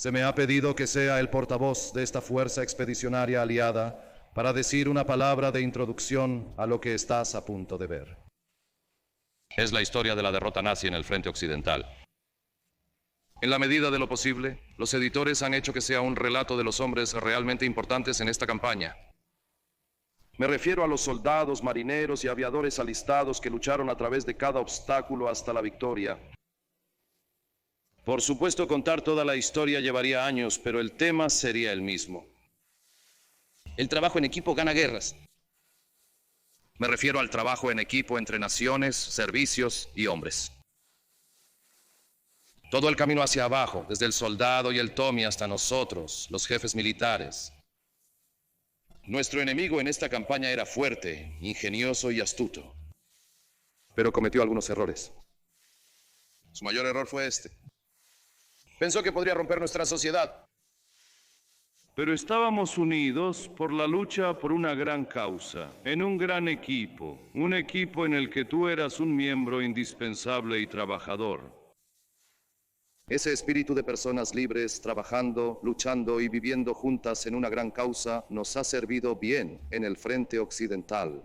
Se me ha pedido que sea el portavoz de esta fuerza expedicionaria aliada para decir una palabra de introducción a lo que estás a punto de ver. Es la historia de la derrota nazi en el frente occidental. En la medida de lo posible, los editores han hecho que sea un relato de los hombres realmente importantes en esta campaña. Me refiero a los soldados, marineros y aviadores alistados que lucharon a través de cada obstáculo hasta la victoria. Por supuesto, contar toda la historia llevaría años, pero el tema sería el mismo. El trabajo en equipo gana guerras. Me refiero al trabajo en equipo entre naciones, servicios y hombres. Todo el camino hacia abajo, desde el soldado y el Tommy hasta nosotros, los jefes militares. Nuestro enemigo en esta campaña era fuerte, ingenioso y astuto. Pero cometió algunos errores. Su mayor error fue este. Pensó que podría romper nuestra sociedad. Pero estábamos unidos por la lucha por una gran causa, en un gran equipo, un equipo en el que tú eras un miembro indispensable y trabajador. Ese espíritu de personas libres, trabajando, luchando y viviendo juntas en una gran causa, nos ha servido bien en el frente occidental.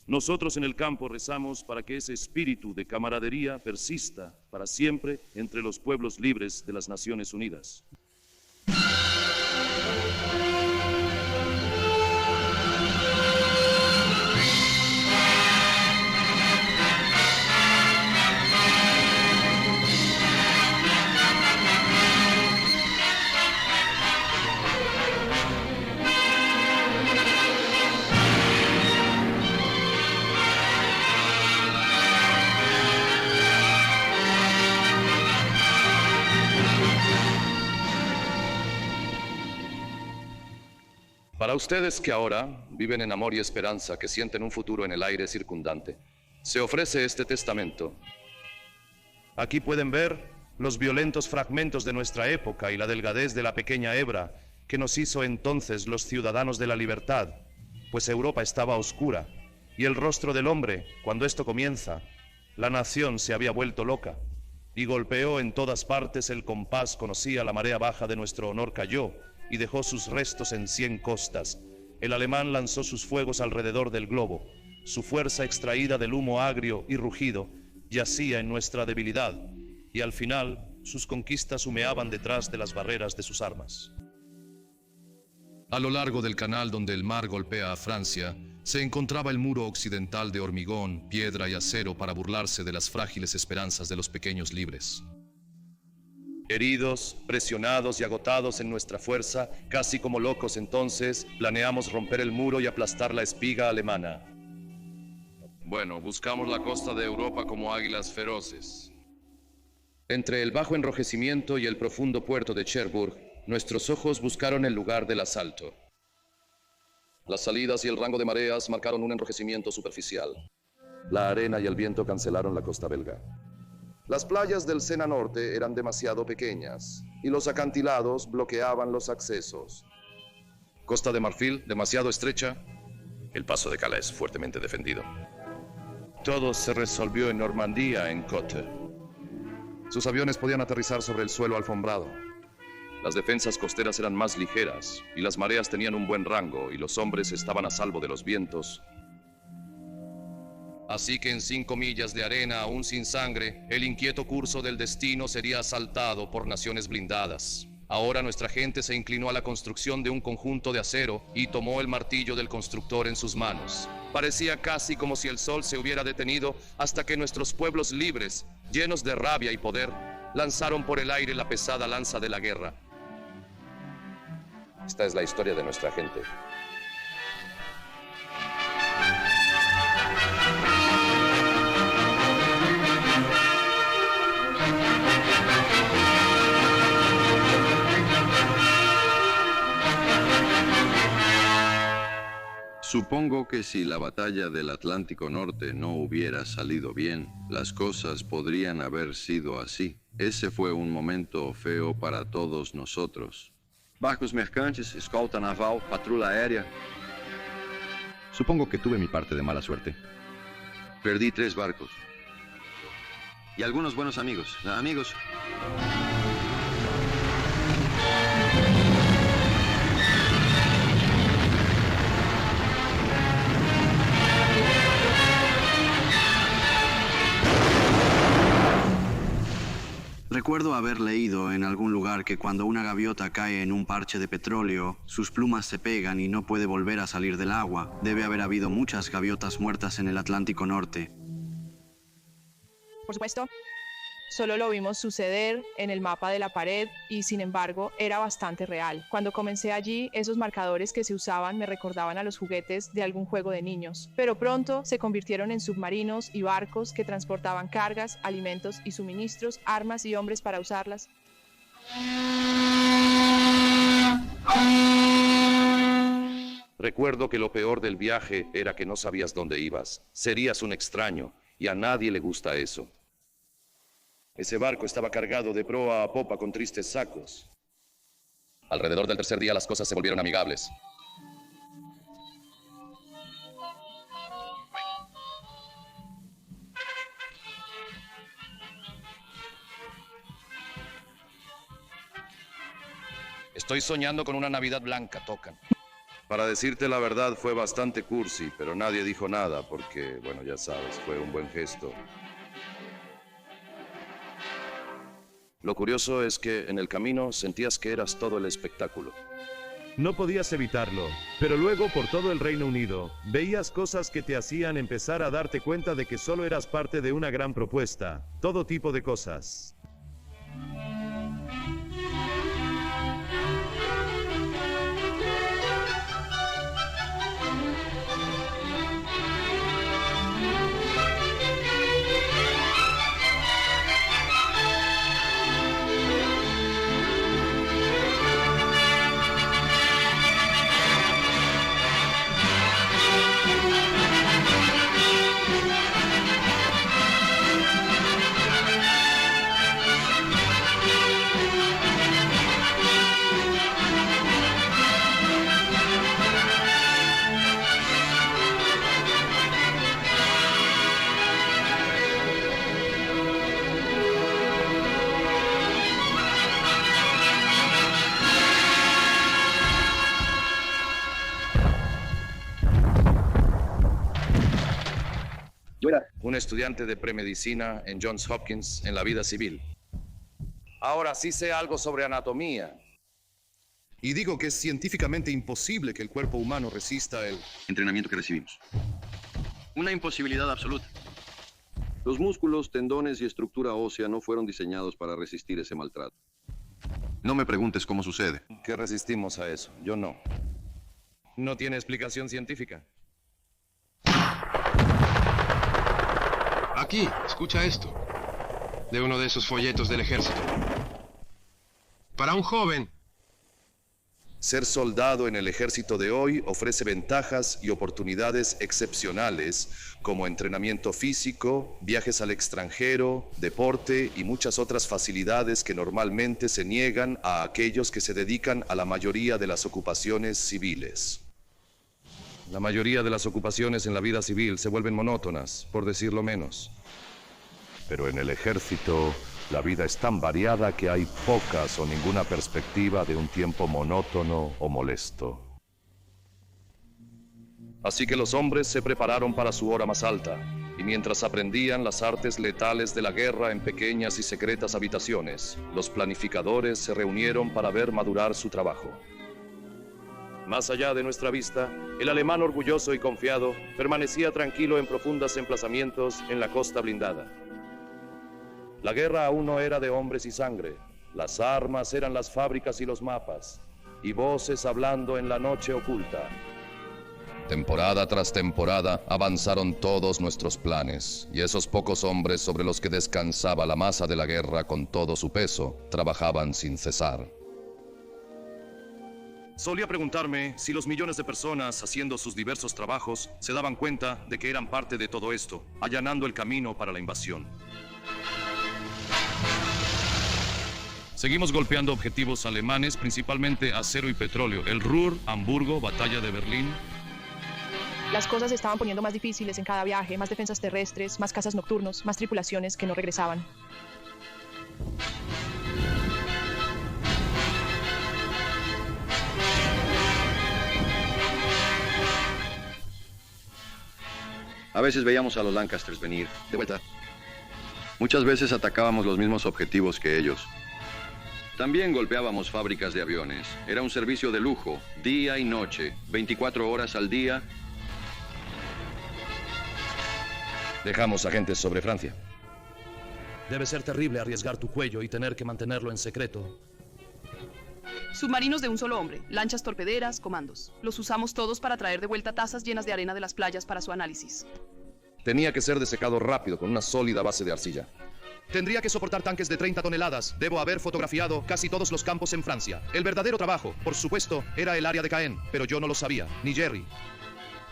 Nosotros en el campo rezamos para que ese espíritu de camaradería persista para siempre entre los pueblos libres de las Naciones Unidas. Para ustedes que ahora viven en amor y esperanza, que sienten un futuro en el aire circundante, se ofrece este testamento. Aquí pueden ver los violentos fragmentos de nuestra época y la delgadez de la pequeña hebra que nos hizo entonces los ciudadanos de la libertad, pues Europa estaba oscura, y el rostro del hombre, cuando esto comienza, la nación se había vuelto loca, y golpeó en todas partes el compás, conocía la marea baja de nuestro honor cayó, y dejó sus restos en 100 costas. El alemán lanzó sus fuegos alrededor del globo. Su fuerza extraída del humo agrio y rugido yacía en nuestra debilidad, y al final sus conquistas humeaban detrás de las barreras de sus armas. A lo largo del canal donde el mar golpea a Francia, se encontraba el muro occidental de hormigón, piedra y acero para burlarse de las frágiles esperanzas de los pequeños libres. Heridos, presionados y agotados en nuestra fuerza, casi como locos entonces, planeamos romper el muro y aplastar la espiga alemana. Bueno, buscamos la costa de Europa como águilas feroces. Entre el bajo enrojecimiento y el profundo puerto de Cherbourg, nuestros ojos buscaron el lugar del asalto. Las salidas y el rango de mareas marcaron un enrojecimiento superficial. La arena y el viento cancelaron la costa belga. Las playas del Sena Norte eran demasiado pequeñas y los acantilados bloqueaban los accesos. Costa de Marfil, demasiado estrecha. El paso de Calais, fuertemente defendido. Todo se resolvió en Normandía, en Côte. Sus aviones podían aterrizar sobre el suelo alfombrado. Las defensas costeras eran más ligeras y las mareas tenían un buen rango y los hombres estaban a salvo de los vientos. Así que en 5 millas de arena, aún sin sangre, el inquieto curso del destino sería asaltado por naciones blindadas. Ahora nuestra gente se inclinó a la construcción de un conjunto de acero y tomó el martillo del constructor en sus manos. Parecía casi como si el sol se hubiera detenido hasta que nuestros pueblos libres, llenos de rabia y poder, lanzaron por el aire la pesada lanza de la guerra. Esta es la historia de nuestra gente. Supongo que si la batalla del Atlántico Norte no hubiera salido bien, las cosas podrían haber sido así. Ese fue un momento feo para todos nosotros. Barcos mercantes, escolta naval, patrulla aérea. Supongo que tuve mi parte de mala suerte. Perdí 3 barcos. Y algunos buenos amigos. Recuerdo haber leído en algún lugar que cuando una gaviota cae en un parche de petróleo, sus plumas se pegan y no puede volver a salir del agua. Debe haber habido muchas gaviotas muertas en el Atlántico Norte. Por supuesto, solo lo vimos suceder en el mapa de la pared y, sin embargo, era bastante real. Cuando comencé allí, esos marcadores que se usaban me recordaban a los juguetes de algún juego de niños, pero pronto se convirtieron en submarinos y barcos que transportaban cargas, alimentos y suministros, armas y hombres para usarlas. Recuerdo que lo peor del viaje era que no sabías dónde ibas. Serías un extraño, y a nadie le gusta eso. Ese barco estaba cargado de proa a popa con tristes sacos. Alrededor del tercer día las cosas se volvieron amigables. Estoy soñando con una Navidad blanca, tocan. Para decirte la verdad, fue bastante cursi, pero nadie dijo nada porque, bueno, ya sabes, fue un buen gesto. Lo curioso es que en el camino sentías que eras todo el espectáculo. No podías evitarlo, pero luego por todo el Reino Unido, veías cosas que te hacían empezar a darte cuenta de que solo eras parte de una gran propuesta, todo tipo de cosas. Un estudiante de premedicina en Johns Hopkins en la vida civil. Ahora sí sé algo sobre anatomía. Y digo que es científicamente imposible que el cuerpo humano resista el Entrenamiento que recibimos. Una imposibilidad absoluta. Los músculos, tendones y estructura ósea no fueron diseñados para resistir ese maltrato. No me preguntes cómo sucede. que resistimos a eso. Yo no. No tiene explicación científica. Aquí, escucha esto. De uno de esos folletos del ejército. Para un joven. Ser soldado en el ejército de hoy ofrece ventajas y oportunidades excepcionales, como entrenamiento físico, viajes al extranjero, deporte y muchas otras facilidades que normalmente se niegan a aquellos que se dedican a la mayoría de las ocupaciones civiles. La mayoría de las ocupaciones en la vida civil se vuelven monótonas, por decirlo menos. Pero en el ejército, la vida es tan variada que hay pocas o ninguna perspectiva de un tiempo monótono o molesto. Así que los hombres se prepararon para su hora más alta, y mientras aprendían las artes letales de la guerra en pequeñas y secretas habitaciones, los planificadores se reunieron para ver madurar su trabajo. Más allá de nuestra vista, el alemán orgulloso y confiado permanecía tranquilo en profundos emplazamientos en la costa blindada. La guerra aún no era de hombres y sangre. Las armas eran las fábricas y los mapas, y voces hablando en la noche oculta. Temporada tras temporada avanzaron todos nuestros planes, y esos pocos hombres sobre los que descansaba la masa de la guerra con todo su peso, trabajaban sin cesar. Solía preguntarme si los millones de personas haciendo sus diversos trabajos se daban cuenta de que eran parte de todo esto, allanando el camino para la invasión. Seguimos golpeando objetivos alemanes, principalmente acero y petróleo. El Ruhr, Hamburgo, Batalla de Berlín. Las cosas se estaban poniendo más difíciles en cada viaje, más defensas terrestres, más cazas nocturnos, más tripulaciones que no regresaban. A veces veíamos a los Lancasters venir. De vuelta. Muchas veces atacábamos los mismos objetivos que ellos. También golpeábamos fábricas de aviones. Era un servicio de lujo, día y noche, 24 horas al día. Dejamos agentes sobre Francia. Debe ser terrible arriesgar tu cuello y tener que mantenerlo en secreto. Submarinos de un solo hombre, lanchas torpederas, comandos. Los usamos todos para traer de vuelta tazas llenas de arena de las playas para su análisis. Tenía que ser desecado rápido con una sólida base de arcilla. Tendría que soportar tanques de 30 toneladas. Debo haber fotografiado casi todos los campos en Francia. El verdadero trabajo, por supuesto, era el área de Caen, pero yo no lo sabía, ni Jerry.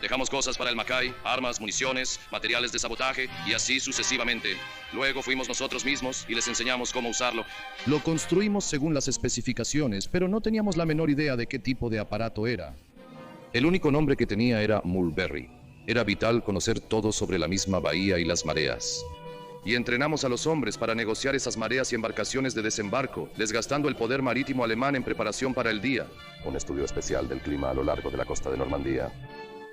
Dejamos cosas para el Mackay, armas, municiones, materiales de sabotaje y así sucesivamente. Luego fuimos nosotros mismos y les enseñamos cómo usarlo. Lo construimos según las especificaciones, pero no teníamos la menor idea de qué tipo de aparato era. El único nombre que tenía era Mulberry. Era vital conocer todo sobre la misma bahía y las mareas. Y entrenamos a los hombres para negociar esas mareas y embarcaciones de desembarco, desgastando el poder marítimo alemán en preparación para el día. Un estudio especial del clima a lo largo de la costa de Normandía.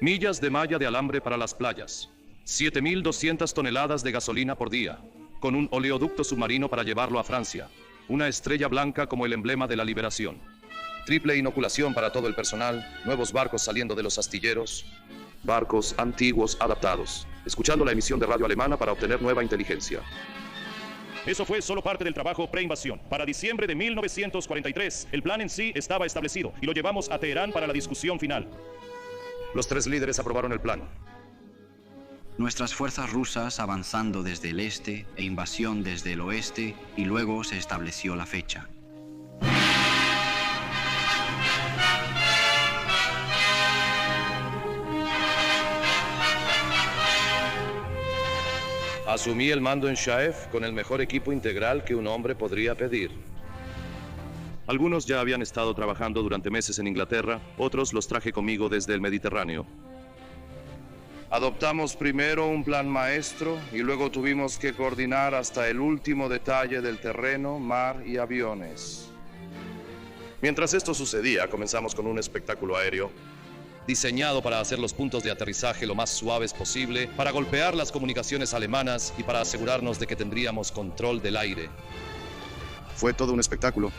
Millas de malla de alambre para las playas. 7.200 toneladas de gasolina por día. Con un oleoducto submarino para llevarlo a Francia. Una estrella blanca como el emblema de la liberación. Triple inoculación para todo el personal. Nuevos barcos saliendo de los astilleros. Barcos antiguos adaptados. Escuchando la emisión de radio alemana para obtener nueva inteligencia. Eso fue solo parte del trabajo pre-invasión. Para diciembre de 1943, el plan en sí estaba establecido y lo llevamos a Teherán para la discusión final. Los 3 líderes aprobaron el plan. Nuestras fuerzas rusas avanzando desde el este e invasión desde el oeste, y luego se estableció la fecha. Asumí el mando en Shaef con el mejor equipo integral que un hombre podría pedir. Algunos ya habían estado trabajando durante meses en Inglaterra, otros los traje conmigo desde el Mediterráneo. Adoptamos primero un plan maestro y luego tuvimos que coordinar hasta el último detalle del terreno, mar y aviones. Mientras esto sucedía, comenzamos con un espectáculo aéreo diseñado para hacer los puntos de aterrizaje lo más suaves posible, para golpear las comunicaciones alemanas y para asegurarnos de que tendríamos control del aire. Fue todo un espectáculo.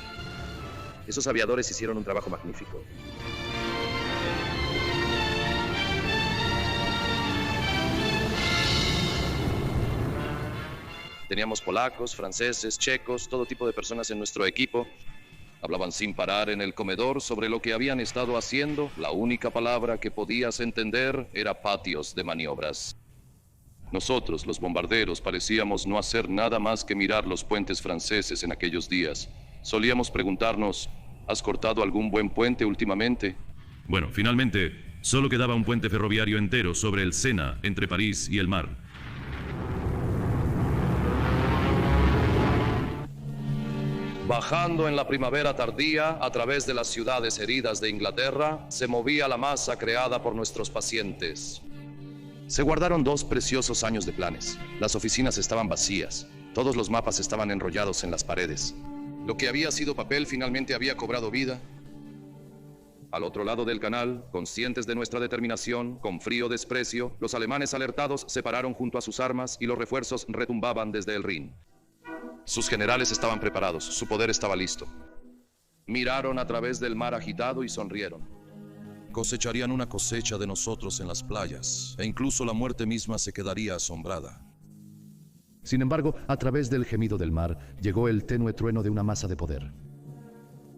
Esos aviadores hicieron un trabajo magnífico. Teníamos polacos, franceses, checos, todo tipo de personas en nuestro equipo. Hablaban sin parar en el comedor sobre lo que habían estado haciendo. La única palabra que podías entender era patios de maniobras. Nosotros, los bombarderos, parecíamos no hacer nada más que mirar los puentes franceses en aquellos días. Solíamos preguntarnos, ¿has cortado algún buen puente últimamente? Bueno, finalmente, solo quedaba un puente ferroviario entero sobre el Sena, entre París y el mar. Bajando en la primavera tardía, a través de las ciudades heridas de Inglaterra, se movía la masa creada por nuestros pacientes. Se guardaron 2 preciosos años de planes. Las oficinas estaban vacías. Todos los mapas estaban enrollados en las paredes. Lo que había sido papel finalmente había cobrado vida. Al otro lado del canal, conscientes de nuestra determinación, con frío desprecio, los alemanes alertados se pararon junto a sus armas y los refuerzos retumbaban desde el Rin. Sus generales estaban preparados, su poder estaba listo. Miraron a través del mar agitado y sonrieron. Cosecharían una cosecha de nosotros en las playas, e incluso la muerte misma se quedaría asombrada. Sin embargo, a través del gemido del mar, llegó el tenue trueno de una masa de poder.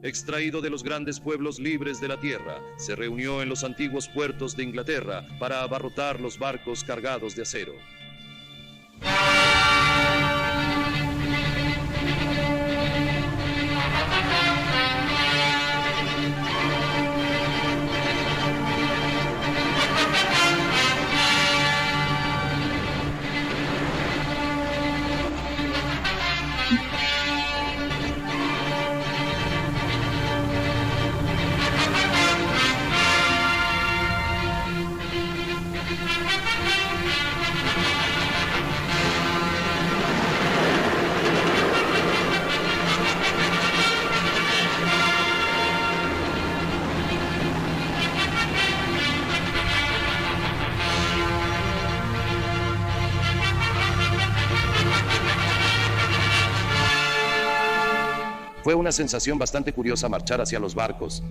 Extraído de los grandes pueblos libres de la tierra, se reunió en los antiguos puertos de Inglaterra para abarrotar los barcos cargados de acero. Fue una sensación bastante curiosa marchar hacia los barcos.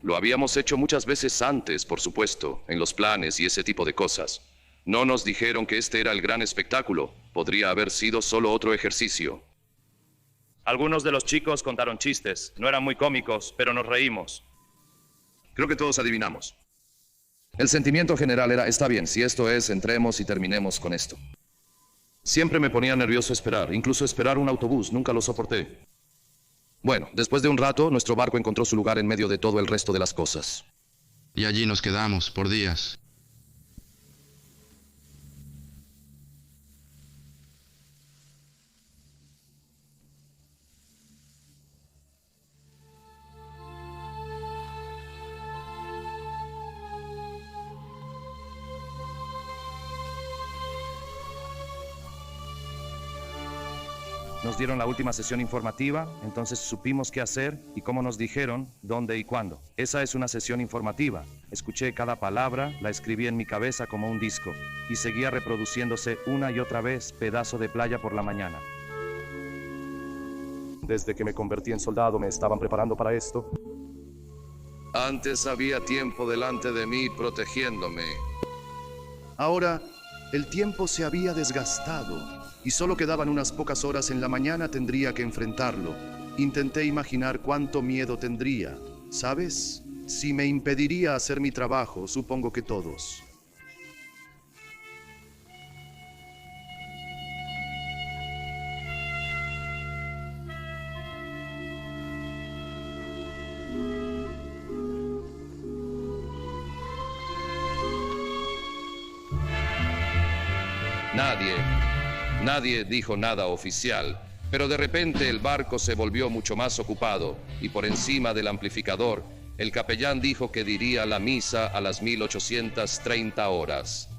Lo habíamos hecho muchas veces antes, por supuesto, en los planes y ese tipo de cosas. No nos dijeron que este era el gran espectáculo. Podría haber sido solo otro ejercicio. Algunos de los chicos contaron chistes. No eran muy cómicos, pero nos reímos. Creo que todos adivinamos. El sentimiento general era, está bien, si esto es, entremos y terminemos con esto. Siempre me ponía nervioso esperar, incluso esperar un autobús, nunca lo soporté. Bueno, después de un rato, nuestro barco encontró su lugar en medio de todo el resto de las cosas. Y allí nos quedamos por días. Nos dieron la última sesión informativa, entonces supimos qué hacer y cómo nos dijeron, dónde y cuándo. Esa es una sesión informativa. Escuché cada palabra, la escribí en mi cabeza como un disco y seguía reproduciéndose una y otra vez, pedazo de playa por la mañana. Desde que me convertí en soldado me estaban preparando para esto. Antes había tiempo delante de mí protegiéndome. Ahora, el tiempo se había desgastado y solo quedaban unas pocas horas en la mañana. Tendría que enfrentarlo. Intenté imaginar cuánto miedo tendría. ¿Sabes? Si me impediría hacer mi trabajo, supongo que todos. Nadie dijo nada oficial, pero de repente el barco se volvió mucho más ocupado y por encima del amplificador, el capellán dijo que diría la misa a las 1830 horas.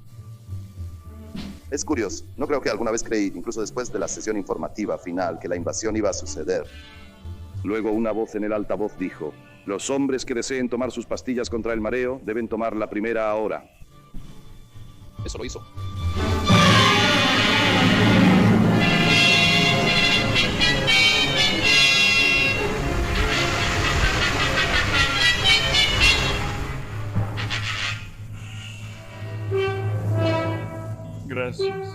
Es curioso, no creo que alguna vez creí, incluso después de la sesión informativa final, que la invasión iba a suceder. Luego una voz en el altavoz dijo: los hombres que deseen tomar sus pastillas contra el mareo deben tomar la primera ahora. Eso lo hizo. Gracias.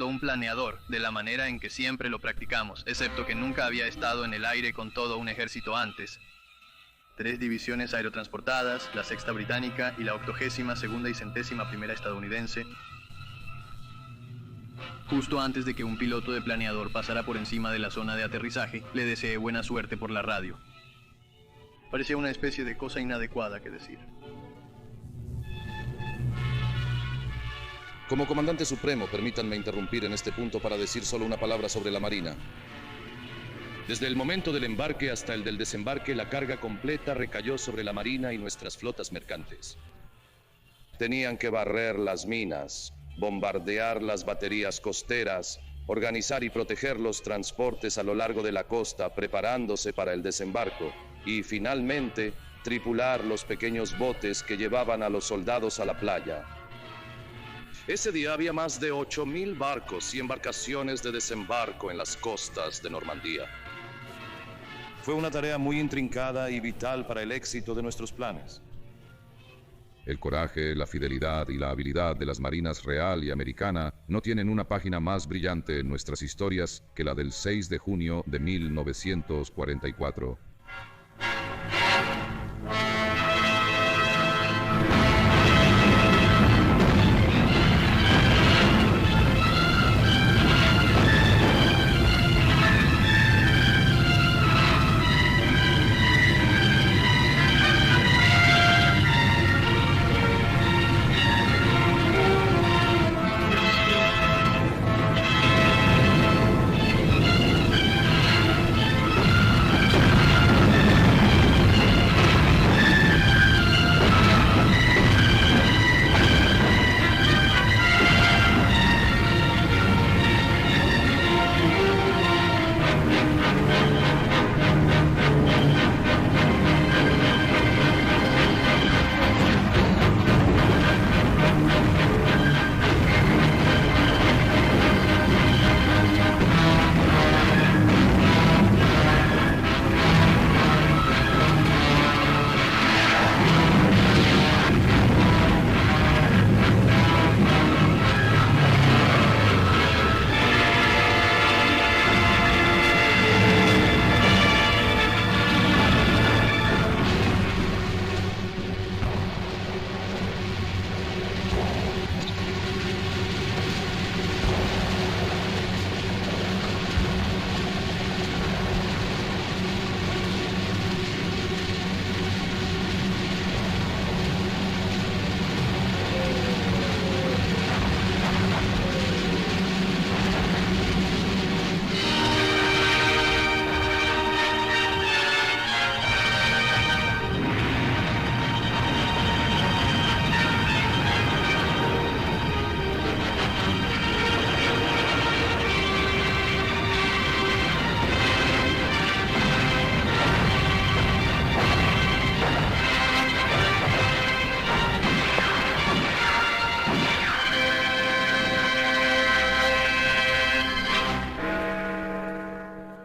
Un planeador, de la manera en que siempre lo practicamos, excepto que nunca había estado en el aire con todo un ejército antes. 3 divisiones aerotransportadas, la 6ª británica y la 82ª y 101ª estadounidense. Justo antes de que un piloto de planeador pasara por encima de la zona de aterrizaje, le deseé buena suerte por la radio. Parecía una especie de cosa inadecuada que decir. Como comandante supremo, permítanme interrumpir en este punto para decir solo una palabra sobre la Marina. Desde el momento del embarque hasta el del desembarque, la carga completa recayó sobre la Marina y nuestras flotas mercantes. Tenían que barrer las minas, bombardear las baterías costeras, organizar y proteger los transportes a lo largo de la costa, preparándose para el desembarco, y finalmente tripular los pequeños botes que llevaban a los soldados a la playa. Ese día había más de 8.000 barcos y embarcaciones de desembarco en las costas de Normandía. Fue una tarea muy intrincada y vital para el éxito de nuestros planes. El coraje, la fidelidad y la habilidad de las marinas real y americana no tienen una página más brillante en nuestras historias que la del 6 de junio de 1944.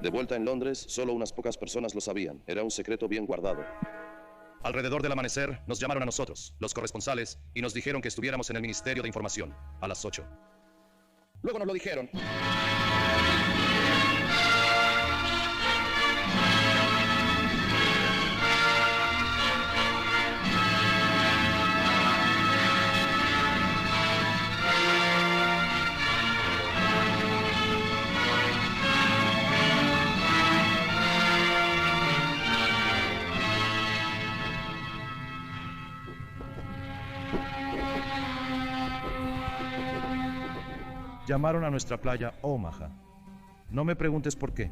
De vuelta en Londres, solo unas pocas personas lo sabían. Era un secreto bien guardado. Alrededor del amanecer, nos llamaron a nosotros, los corresponsales, y nos dijeron que estuviéramos en el Ministerio de Información, a las 8. Luego nos lo dijeron. Llamaron a nuestra playa Omaha. No me preguntes por qué.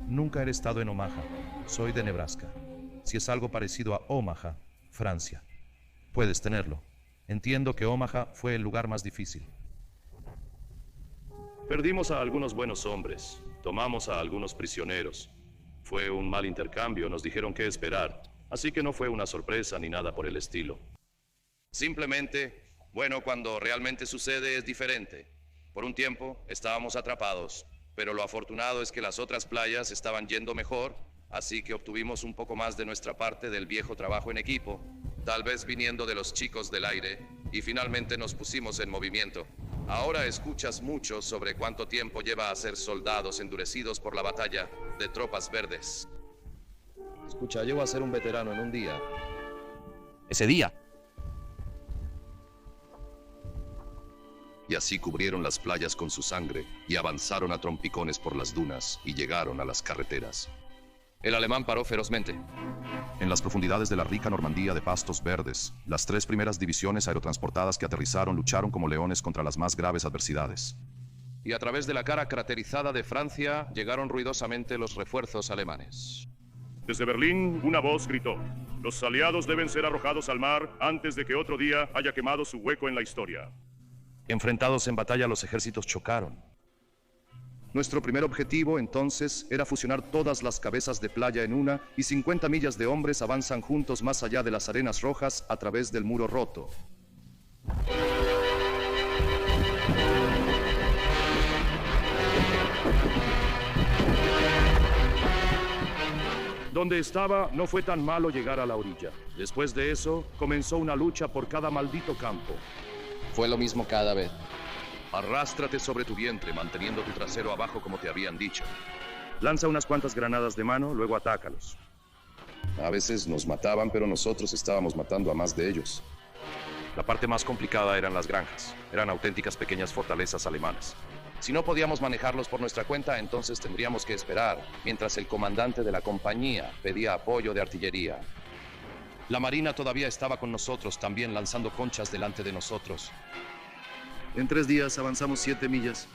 Nunca he estado en Omaha. Soy de Nebraska. Si es algo parecido a Omaha, Francia. Puedes tenerlo. Entiendo que Omaha fue el lugar más difícil. Perdimos a algunos buenos hombres. Tomamos a algunos prisioneros. Fue un mal intercambio, nos dijeron qué esperar. Así que no fue una sorpresa ni nada por el estilo. Simplemente, bueno, cuando realmente sucede es diferente. Por un tiempo estábamos atrapados, pero lo afortunado es que las otras playas estaban yendo mejor, así que obtuvimos un poco más de nuestra parte del viejo trabajo en equipo, tal vez viniendo de los chicos del aire, y finalmente nos pusimos en movimiento. Ahora escuchas mucho sobre cuánto tiempo lleva a ser soldados endurecidos por la batalla de tropas verdes. Escucha, llego a ser un veterano en un día. Ese día. Y así cubrieron las playas con su sangre y avanzaron a trompicones por las dunas y llegaron a las carreteras. El alemán paró ferozmente. En las profundidades de la rica Normandía de pastos verdes, las 3 primeras divisiones aerotransportadas que aterrizaron lucharon como leones contra las más graves adversidades. Y a través de la cara craterizada de Francia llegaron ruidosamente los refuerzos alemanes. Desde Berlín, una voz gritó: los aliados deben ser arrojados al mar antes de que otro día haya quemado su hueco en la historia. Enfrentados en batalla, los ejércitos chocaron. Nuestro primer objetivo, entonces, era fusionar todas las cabezas de playa en una, y 50 millas de hombres avanzan juntos más allá de las arenas rojas a través del muro roto. Donde estaba, no fue tan malo llegar a la orilla. Después de eso, comenzó una lucha por cada maldito campo. Fue lo mismo cada vez. Arrástrate sobre tu vientre, manteniendo tu trasero abajo como te habían dicho. Lanza unas cuantas granadas de mano, luego atácalos. A veces nos mataban, pero nosotros estábamos matando a más de ellos. La parte más complicada eran las granjas. Eran auténticas pequeñas fortalezas alemanas. Si no podíamos manejarlos por nuestra cuenta, entonces tendríamos que esperar, mientras el comandante de la compañía pedía apoyo de artillería. La marina todavía estaba con nosotros, también lanzando conchas delante de nosotros. En 3 días avanzamos 7 millas.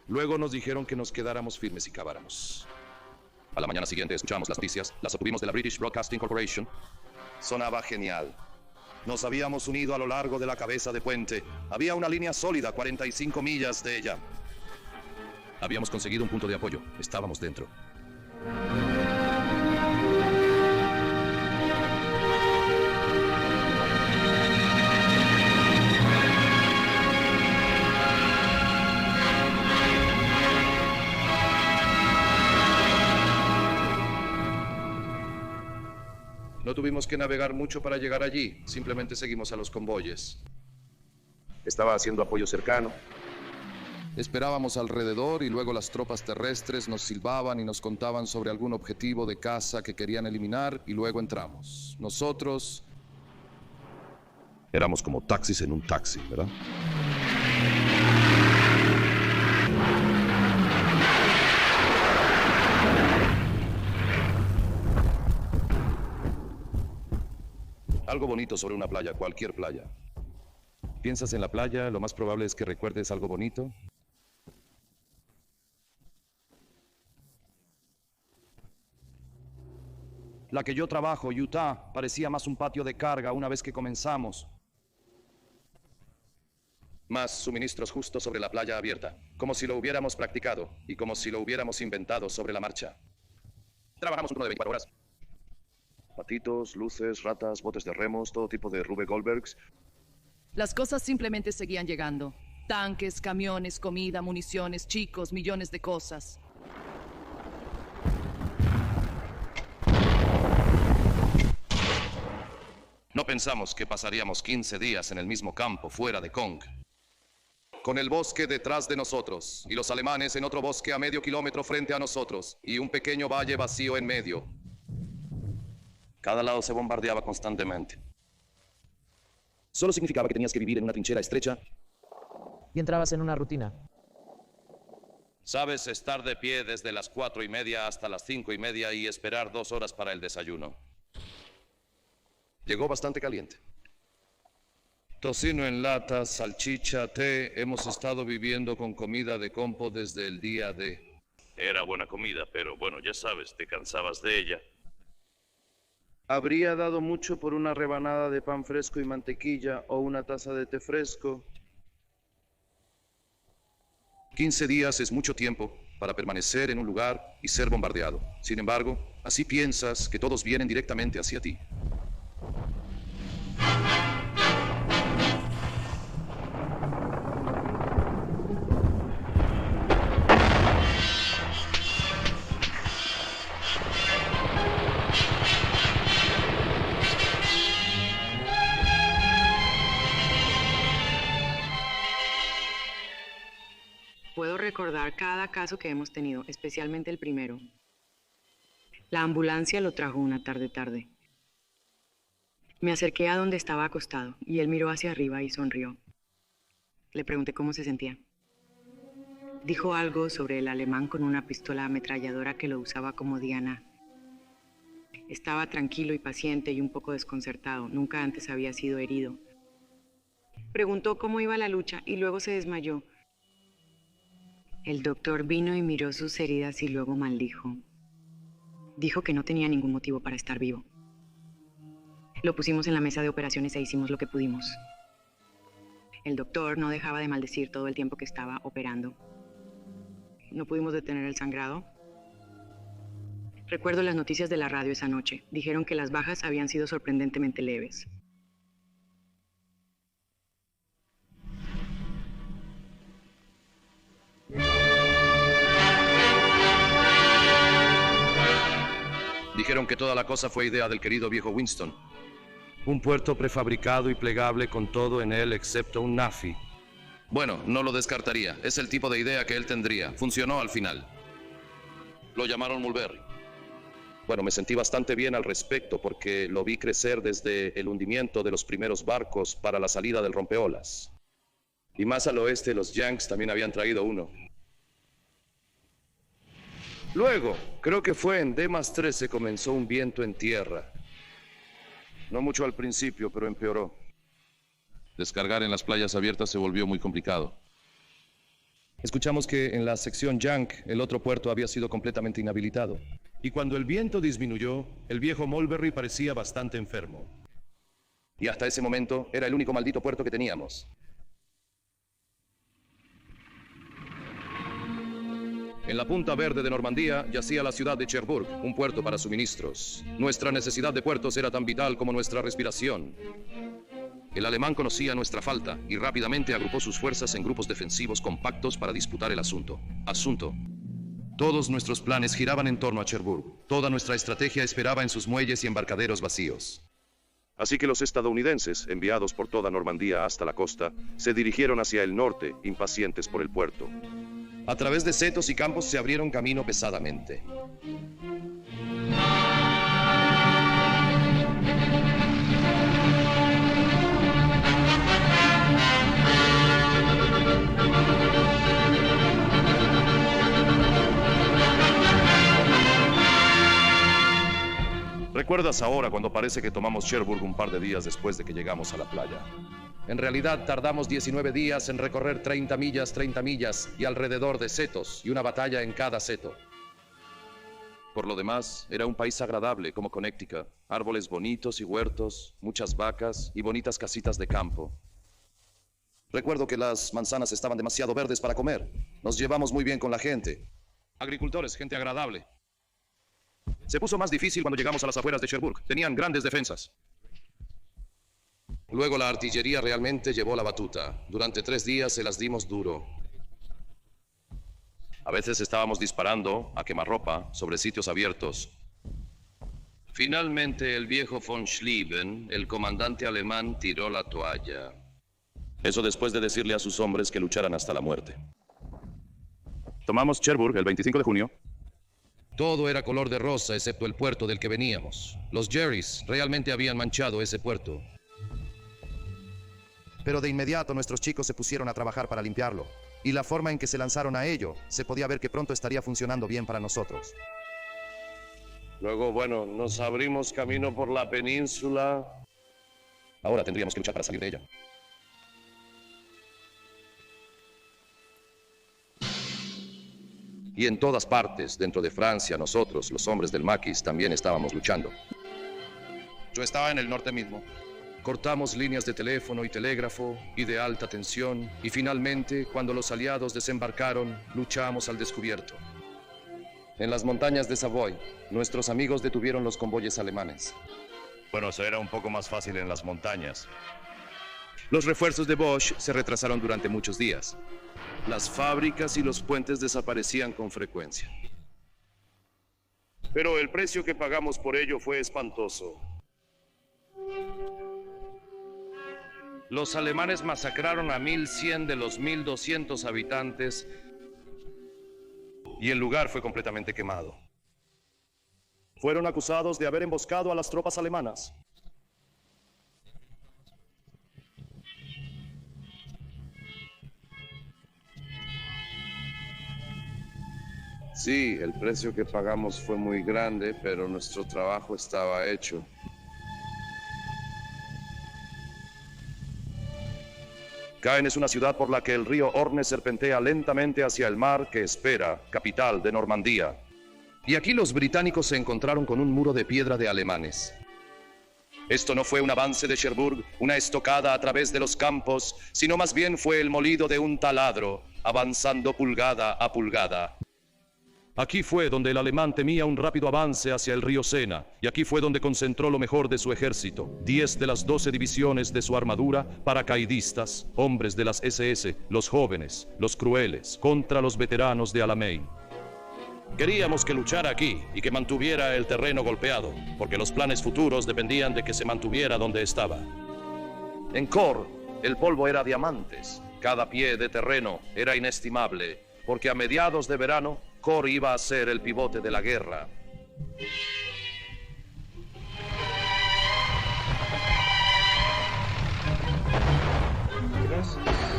Luego nos dijeron que nos quedáramos firmes y caváramos. A la mañana siguiente escuchamos las noticias, las obtuvimos de la British Broadcasting Corporation. Sonaba genial. Nos habíamos unido a lo largo de la cabeza de puente. Había una línea sólida, 45 millas de ella. Habíamos conseguido un punto de apoyo. Estábamos dentro. No tuvimos que navegar mucho para llegar allí. Simplemente seguimos a los convoyes. Estaba haciendo apoyo cercano. Esperábamos alrededor y luego las tropas terrestres nos silbaban y nos contaban sobre algún objetivo de caza que querían eliminar y luego entramos. Nosotros éramos como taxis en un taxi, ¿verdad? Algo bonito sobre una playa, cualquier playa. ¿Piensas en la playa? Lo más probable es que recuerdes algo bonito. La que yo trabajo, Utah, parecía más un patio de carga una vez que comenzamos. Más suministros justo sobre la playa abierta, como si lo hubiéramos practicado y como si lo hubiéramos inventado sobre la marcha. Trabajamos un turno de 24 horas. Patitos, luces, ratas, botes de remos, todo tipo de Rube Goldbergs. Las cosas simplemente seguían llegando. Tanques, camiones, comida, municiones, chicos, millones de cosas. No pensamos que pasaríamos 15 días en el mismo campo, fuera de Kong. Con el bosque detrás de nosotros, y los alemanes en otro bosque a medio kilómetro frente a nosotros, y un pequeño valle vacío en medio. Cada lado se bombardeaba constantemente. Solo significaba que tenías que vivir en una trinchera estrecha. Y entrabas en una rutina. Sabes, estar de pie desde las 4:30 hasta las 5:30 y esperar 2 horas para el desayuno. Llegó bastante caliente. Tocino en lata, salchicha, té. Hemos estado viviendo con comida de compo desde el día de... Era buena comida, pero bueno, ya sabes, te cansabas de ella. Habría dado mucho por una rebanada de pan fresco y mantequilla o una taza de té fresco. 15 días es mucho tiempo para permanecer en un lugar y ser bombardeado. Sin embargo, así piensas que todos vienen directamente hacia ti. Puedo recordar cada caso que hemos tenido, especialmente el primero. La ambulancia lo trajo una tarde. Me acerqué a donde estaba acostado y él miró hacia arriba y sonrió. Le pregunté cómo se sentía. Dijo algo sobre el alemán con una pistola ametralladora que lo usaba como diana. Estaba tranquilo y paciente y un poco desconcertado. Nunca antes había sido herido. Preguntó cómo iba la lucha y luego se desmayó. El doctor vino y miró sus heridas y luego maldijo. Dijo que no tenía ningún motivo para estar vivo. Lo pusimos en la mesa de operaciones e hicimos lo que pudimos. El doctor no dejaba de maldecir todo el tiempo que estaba operando. No pudimos detener el sangrado. Recuerdo las noticias de la radio esa noche. Dijeron que las bajas habían sido sorprendentemente leves. Dijeron que toda la cosa fue idea del querido viejo Winston. Un puerto prefabricado y plegable con todo en él excepto un NAFI. Bueno, no lo descartaría. Es el tipo de idea que él tendría. Funcionó al final. Lo llamaron Mulberry. Bueno, me sentí bastante bien al respecto porque lo vi crecer desde el hundimiento de los primeros barcos para la salida del rompeolas. Y más al oeste los Yanks también habían traído uno. Luego, creo que fue en D+13 comenzó un viento en tierra. No mucho al principio, pero empeoró. Descargar en las playas abiertas se volvió muy complicado. Escuchamos que en la sección Yank el otro puerto había sido completamente inhabilitado. Y cuando el viento disminuyó, el viejo Mulberry parecía bastante enfermo. Y hasta ese momento era el único maldito puerto que teníamos. En la punta verde de Normandía yacía la ciudad de Cherbourg, un puerto para suministros. Nuestra necesidad de puertos era tan vital como nuestra respiración. El alemán conocía nuestra falta y rápidamente agrupó sus fuerzas en grupos defensivos compactos para disputar el asunto. Todos nuestros planes giraban en torno a Cherbourg. Toda nuestra estrategia esperaba en sus muelles y embarcaderos vacíos. Así que los estadounidenses, enviados por toda Normandía hasta la costa, se dirigieron hacia el norte, impacientes por el puerto. A través de setos y campos se abrieron camino pesadamente. ¿Recuerdas ahora cuando parece que tomamos Cherbourg un par de días después de que llegamos a la playa? En realidad tardamos 19 días en recorrer 30 millas y alrededor de setos y una batalla en cada seto. Por lo demás, era un país agradable como Connecticut. Árboles bonitos y huertos, muchas vacas y bonitas casitas de campo. Recuerdo que las manzanas estaban demasiado verdes para comer. Nos llevamos muy bien con la gente. Agricultores, gente agradable. Se puso más difícil cuando llegamos a las afueras de Cherbourg. Tenían grandes defensas. Luego la artillería realmente llevó la batuta. Durante 3 días se las dimos duro. A veces estábamos disparando a quemarropa sobre sitios abiertos. Finalmente el viejo von Schlieben, el comandante alemán, tiró la toalla. Eso después de decirle a sus hombres que lucharan hasta la muerte. Tomamos Cherbourg el 25 de junio. Todo era color de rosa excepto el puerto del que veníamos. Los Jerrys realmente habían manchado ese puerto. Pero de inmediato nuestros chicos se pusieron a trabajar para limpiarlo. Y la forma en que se lanzaron a ello, se podía ver que pronto estaría funcionando bien para nosotros. Luego, bueno, nos abrimos camino por la península. Ahora tendríamos que luchar para salir de ella. Y en todas partes, dentro de Francia, nosotros, los hombres del Maquis, también estábamos luchando. Yo estaba en el norte mismo. Cortamos líneas de teléfono y telégrafo y de alta tensión y finalmente, cuando los aliados desembarcaron, luchamos al descubierto. En las montañas de Savoy, nuestros amigos detuvieron los convoyes alemanes. Bueno, eso era un poco más fácil en las montañas. Los refuerzos de Bosch se retrasaron durante muchos días. Las fábricas y los puentes desaparecían con frecuencia. Pero el precio que pagamos por ello fue espantoso. Los alemanes masacraron a 1.100 de los 1.200 habitantes y el lugar fue completamente quemado. Fueron acusados de haber emboscado a las tropas alemanas. Sí, el precio que pagamos fue muy grande, pero nuestro trabajo estaba hecho. Caen es una ciudad por la que el río Orne serpentea lentamente hacia el mar que espera, capital de Normandía. Y aquí los británicos se encontraron con un muro de piedra de alemanes. Esto no fue un avance de Cherbourg, una estocada a través de los campos, sino más bien fue el molido de un taladro, avanzando pulgada a pulgada. Aquí fue donde el alemán temía un rápido avance hacia el río Sena, y aquí fue donde concentró lo mejor de su ejército. 10 de las 12 divisiones de su armadura, paracaidistas, hombres de las SS, los jóvenes, los crueles, contra los veteranos de Alamein. Queríamos que luchara aquí y que mantuviera el terreno golpeado, porque los planes futuros dependían de que se mantuviera donde estaba. En Kor, el polvo era diamantes. Cada pie de terreno era inestimable, porque a mediados de verano, Kor iba a ser el pivote de la guerra. Gracias.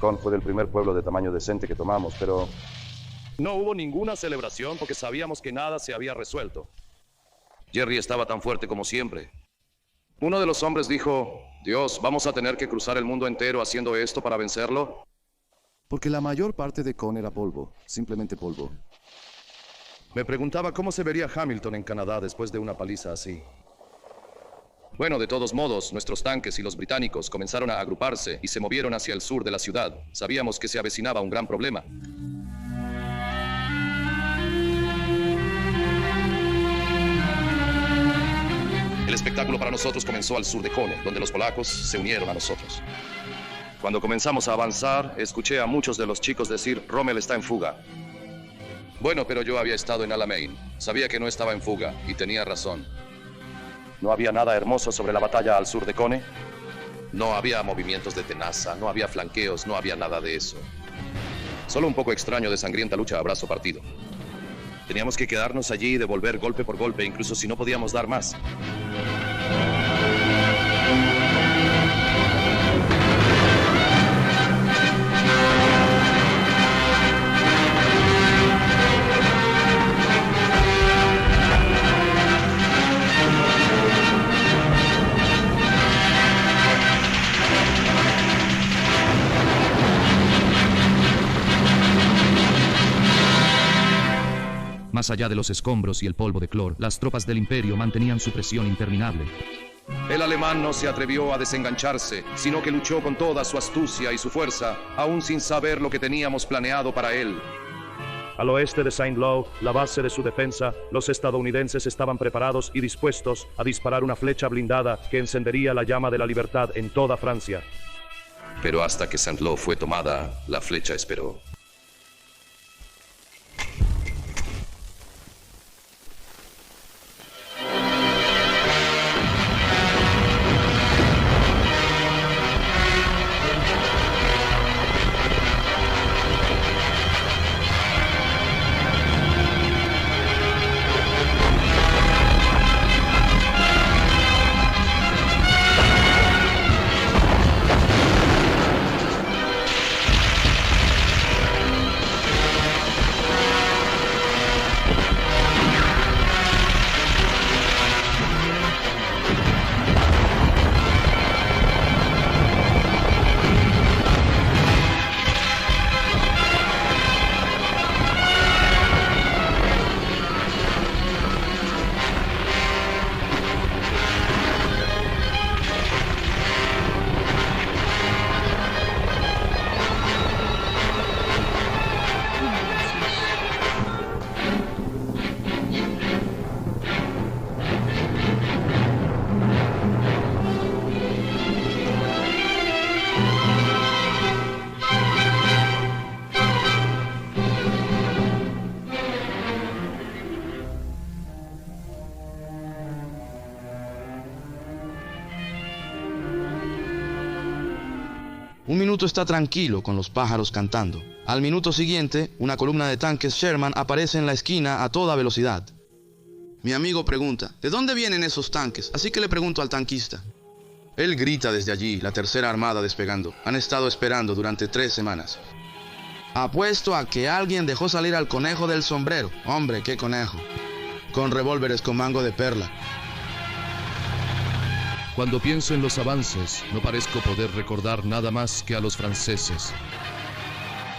Con fue el primer pueblo de tamaño decente que tomamos, pero no hubo ninguna celebración porque sabíamos que nada se había resuelto. Jerry estaba tan fuerte como siempre. Uno de los hombres dijo, Dios, ¿vamos a tener que cruzar el mundo entero haciendo esto para vencerlo? Porque la mayor parte de Con era polvo, simplemente polvo. Me preguntaba cómo se vería Hamilton en Canadá después de una paliza así. Bueno, de todos modos, nuestros tanques y los británicos comenzaron a agruparse y se movieron hacia el sur de la ciudad. Sabíamos que se avecinaba un gran problema. El espectáculo para nosotros comenzó al sur de Kone, donde los polacos se unieron a nosotros. Cuando comenzamos a avanzar, escuché a muchos de los chicos decir, Rommel está en fuga. Bueno, pero yo había estado en Alamein. Sabía que no estaba en fuga, y tenía razón. ¿No había nada hermoso sobre la batalla al sur de Kone? No había movimientos de tenaza, no había flanqueos, no había nada de eso. Solo un poco extraño de sangrienta lucha a brazo partido. Teníamos que quedarnos allí y devolver golpe por golpe, incluso si no podíamos dar más. Más allá de los escombros y el polvo de clor, las tropas del Imperio mantenían su presión interminable. El alemán no se atrevió a desengancharse, sino que luchó con toda su astucia y su fuerza, aún sin saber lo que teníamos planeado para él. Al oeste de Saint-Lô, la base de su defensa, los estadounidenses estaban preparados y dispuestos a disparar una flecha blindada que encendería la llama de la libertad en toda Francia. Pero hasta que Saint-Lô fue tomada, la flecha esperó. Un minuto está tranquilo con los pájaros cantando. Al minuto siguiente, una columna de tanques Sherman aparece en la esquina a toda velocidad. Mi amigo pregunta, ¿de dónde vienen esos tanques? Así que le pregunto al tanquista. Él grita desde allí, la tercera armada despegando. Han estado esperando durante 3 semanas. Apuesto a que alguien dejó salir al conejo del sombrero. Hombre, qué conejo. Con revólveres con mango de perla. Cuando pienso en los avances, no parezco poder recordar nada más que a los franceses.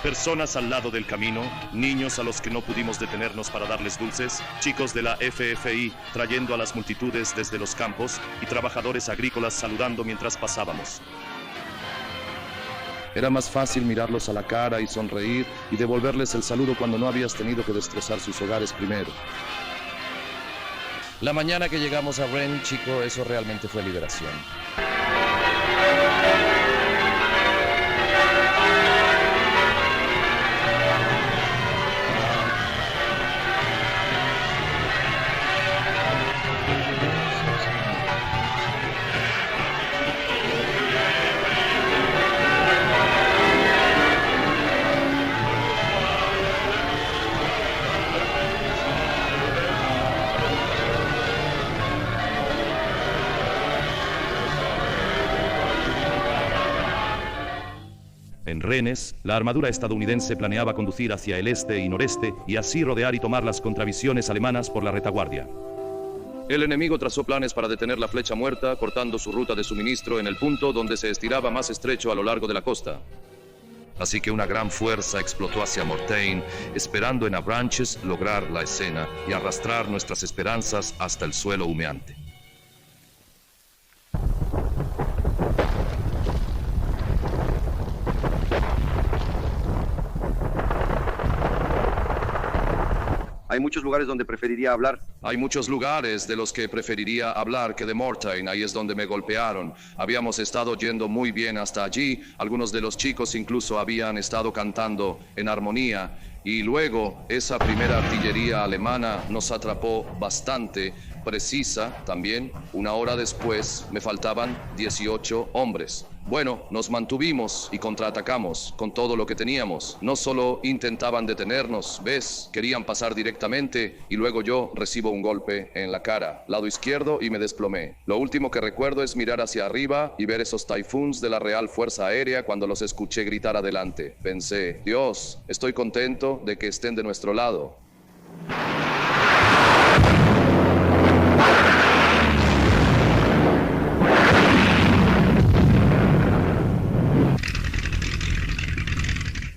Personas al lado del camino, niños a los que no pudimos detenernos para darles dulces, chicos de la FFI trayendo a las multitudes desde los campos y trabajadores agrícolas saludando mientras pasábamos. Era más fácil mirarlos a la cara y sonreír y devolverles el saludo cuando no habías tenido que destrozar sus hogares primero. La mañana que llegamos a Rennes, chico, eso realmente fue liberación. En Rennes, la armadura estadounidense planeaba conducir hacia el este y noreste y así rodear y tomar las contravisiones alemanas por la retaguardia. El enemigo trazó planes para detener la flecha muerta, cortando su ruta de suministro en el punto donde se estiraba más estrecho a lo largo de la costa. Así que una gran fuerza explotó hacia Mortain, esperando en Avranches lograr la escena y arrastrar nuestras esperanzas hasta el suelo humeante. Hay muchos lugares donde preferiría hablar. Hay muchos lugares de los que preferiría hablar que de Mortain. Ahí es donde me golpearon. Habíamos estado yendo muy bien hasta allí. Algunos de los chicos incluso habían estado cantando en armonía. Y luego esa primera artillería alemana nos atrapó bastante precisa también. 1 hora después me faltaban 18 hombres. Bueno, nos mantuvimos y contraatacamos con todo lo que teníamos. No solo intentaban detenernos, ¿ves? Querían pasar directamente y luego yo recibo un golpe en la cara, lado izquierdo, y me desplomé. Lo último que recuerdo es mirar hacia arriba y ver esos Typhoons de la Real Fuerza Aérea cuando los escuché gritar adelante. Pensé, Dios, estoy contento de que estén de nuestro lado.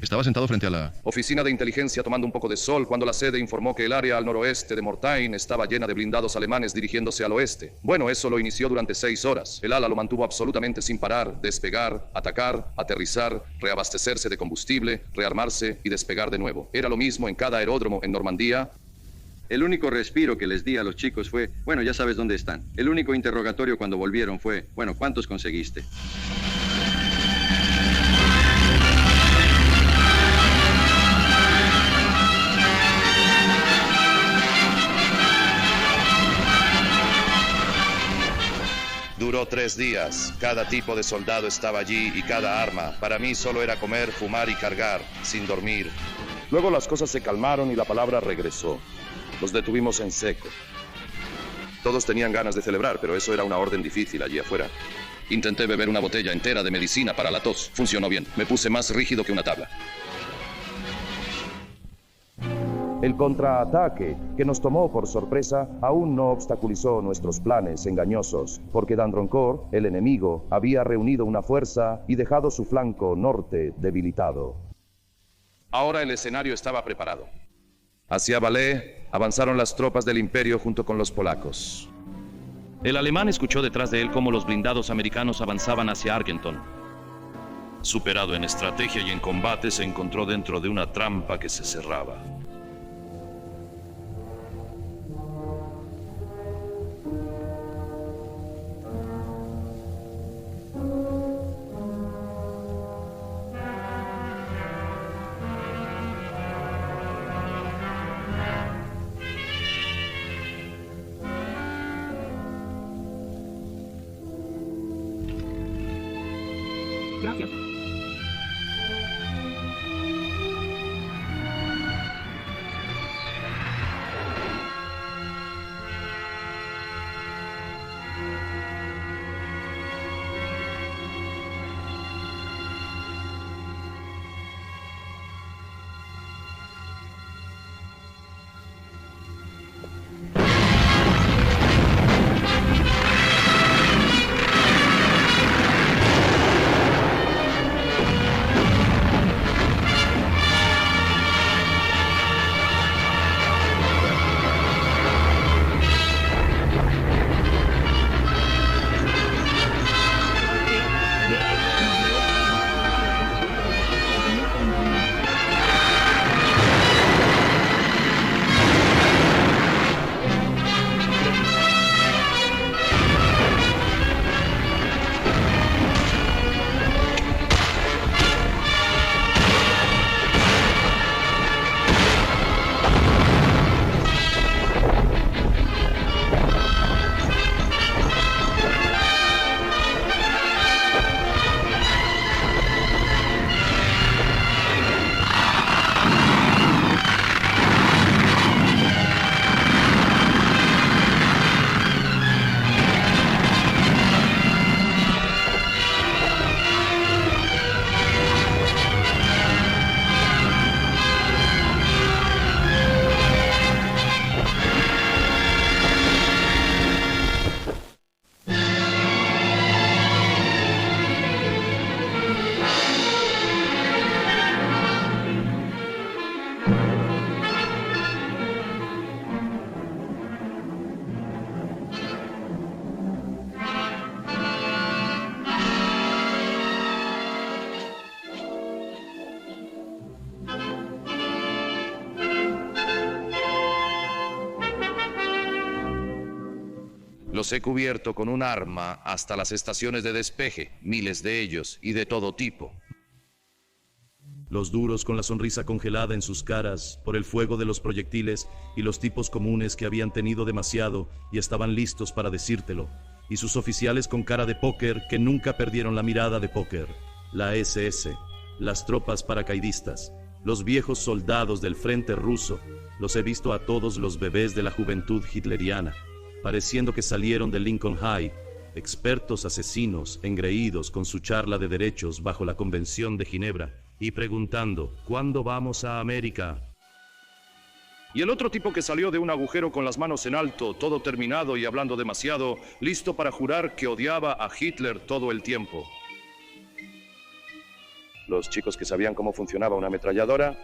Estaba sentado frente a la oficina de inteligencia tomando un poco de sol cuando la sede informó que el área al noroeste de Mortain estaba llena de blindados alemanes dirigiéndose al oeste. Bueno, eso lo inició durante 6 horas. El ala lo mantuvo absolutamente sin parar, despegar, atacar, aterrizar, reabastecerse de combustible, rearmarse y despegar de nuevo. Era lo mismo en cada aeródromo en Normandía. El único respiro que les di a los chicos fue, bueno, ya sabes dónde están. El único interrogatorio cuando volvieron fue, bueno, ¿cuántos conseguiste? Duró 3 días. Cada tipo de soldado estaba allí y cada arma. Para mí solo era comer, fumar y cargar, sin dormir. Luego las cosas se calmaron y la palabra regresó. Los detuvimos en seco. Todos tenían ganas de celebrar, pero eso era una orden difícil allí afuera. Intenté beber una botella entera de medicina para la tos. Funcionó bien. Me puse más rígido que una tabla. El contraataque, que nos tomó por sorpresa, aún no obstaculizó nuestros planes engañosos, porque Dandroncourt, el enemigo, había reunido una fuerza y dejado su flanco norte debilitado. Ahora el escenario estaba preparado. Hacia Valais avanzaron las tropas del Imperio junto con los polacos. El alemán escuchó detrás de él cómo los blindados americanos avanzaban hacia Argenton. Superado en estrategia y en combate, se encontró dentro de una trampa que se cerraba. Gracias. Los he cubierto con un arma hasta las estaciones de despeje, miles de ellos y de todo tipo. Los duros con la sonrisa congelada en sus caras por el fuego de los proyectiles y los tipos comunes que habían tenido demasiado y estaban listos para decírtelo. Y sus oficiales con cara de póker que nunca perdieron la mirada de póker. La SS, las tropas paracaidistas, los viejos soldados del frente ruso. Los he visto a todos los bebés de la juventud hitleriana, pareciendo que salieron de Lincoln High, expertos asesinos, engreídos con su charla de derechos bajo la Convención de Ginebra, y preguntando, ¿cuándo vamos a América? Y el otro tipo que salió de un agujero con las manos en alto, todo terminado y hablando demasiado, listo para jurar que odiaba a Hitler todo el tiempo. Los chicos que sabían cómo funcionaba una ametralladora.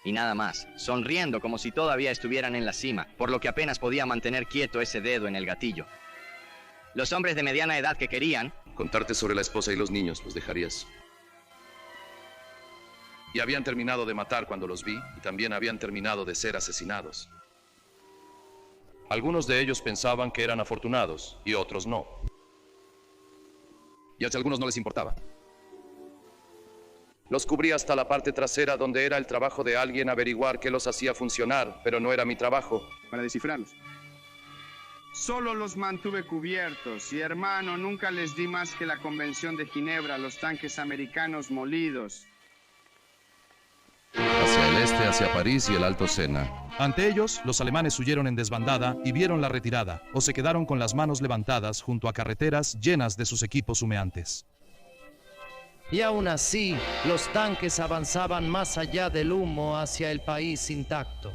Y nada más, sonriendo como si todavía estuvieran en la cima, por lo que apenas podía mantener quieto ese dedo en el gatillo. Los hombres de mediana edad que querían... Contarte sobre la esposa y los niños, los dejarías. Y habían terminado de matar cuando los vi, y también habían terminado de ser asesinados. Algunos de ellos pensaban que eran afortunados, y otros no. Y a algunos no les importaba. Los cubrí hasta la parte trasera donde era el trabajo de alguien averiguar qué los hacía funcionar, pero no era mi trabajo. Para descifrarlos. Solo los mantuve cubiertos y hermano, nunca les di más que la Convención de Ginebra, los tanques americanos molidos. Hacia el este, hacia París y el Alto Sena. Ante ellos, los alemanes huyeron en desbandada y vieron la retirada, o se quedaron con las manos levantadas junto a carreteras llenas de sus equipos humeantes. Y aún así, los tanques avanzaban más allá del humo hacia el país intacto.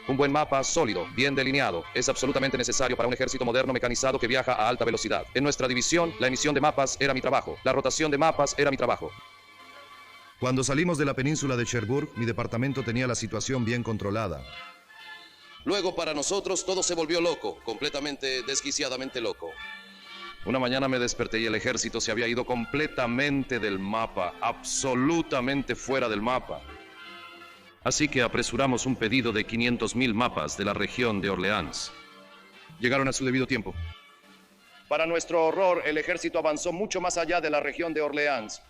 Un buen mapa, sólido, bien delineado, es absolutamente necesario para un ejército moderno mecanizado que viaja a alta velocidad. En nuestra división, la emisión de mapas era mi trabajo. La rotación de mapas era mi trabajo. Cuando salimos de la península de Cherbourg, mi departamento tenía la situación bien controlada. Luego, para nosotros, todo se volvió loco, completamente, desquiciadamente loco. Una mañana me desperté y el ejército se había ido completamente del mapa, absolutamente fuera del mapa. Así que apresuramos un pedido de 500,000 mapas de la región de Orleans. Llegaron a su debido tiempo. Para nuestro horror, el ejército avanzó mucho más allá de la región de Orleans.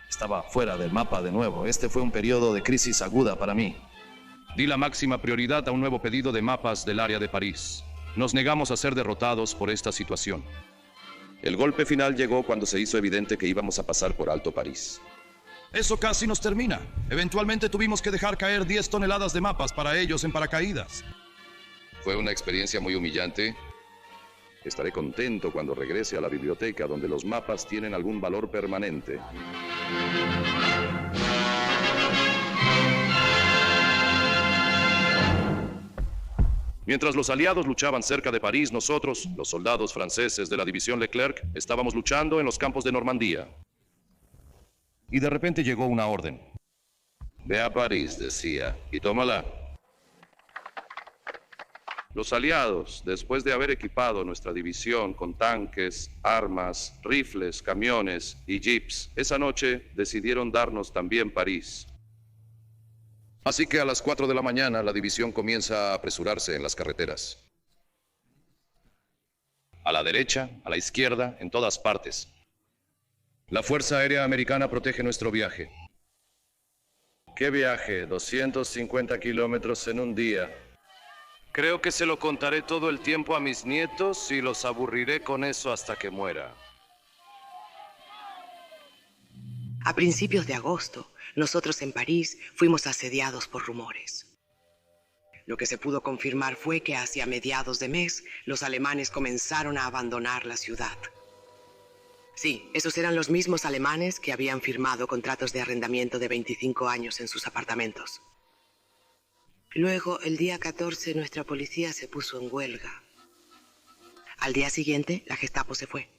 Estaba fuera del mapa de nuevo. Este fue un periodo de crisis aguda para mí. Di la máxima prioridad a un nuevo pedido de mapas del área de París. Nos negamos a ser derrotados por esta situación. El golpe final llegó cuando se hizo evidente que íbamos a pasar por alto París. Eso casi nos termina. Eventualmente tuvimos que dejar caer 10 toneladas de mapas para ellos en paracaídas. ¿Fue una experiencia muy humillante? Estaré contento cuando regrese a la biblioteca donde los mapas tienen algún valor permanente. Mientras los aliados luchaban cerca de París, nosotros, los soldados franceses de la división Leclerc, estábamos luchando en los campos de Normandía. Y de repente llegó una orden. Ve a París, decía, y tómala. Los aliados, después de haber equipado nuestra división con tanques, armas, rifles, camiones y jeeps, esa noche decidieron darnos también París. Así que a las 4 de la mañana la división comienza a apresurarse en las carreteras. A la derecha, a la izquierda, en todas partes. La Fuerza Aérea Americana protege nuestro viaje. ¿Qué viaje? 250 kilómetros en un día. Creo que se lo contaré todo el tiempo a mis nietos y los aburriré con eso hasta que muera. A principios de agosto, nosotros en París fuimos asediados por rumores. Lo que se pudo confirmar fue que hacia mediados de mes, los alemanes comenzaron a abandonar la ciudad. Sí, esos eran los mismos alemanes que habían firmado contratos de arrendamiento de 25 años en sus apartamentos. Luego, el día 14, nuestra policía se puso en huelga. Al día siguiente, la Gestapo se fue.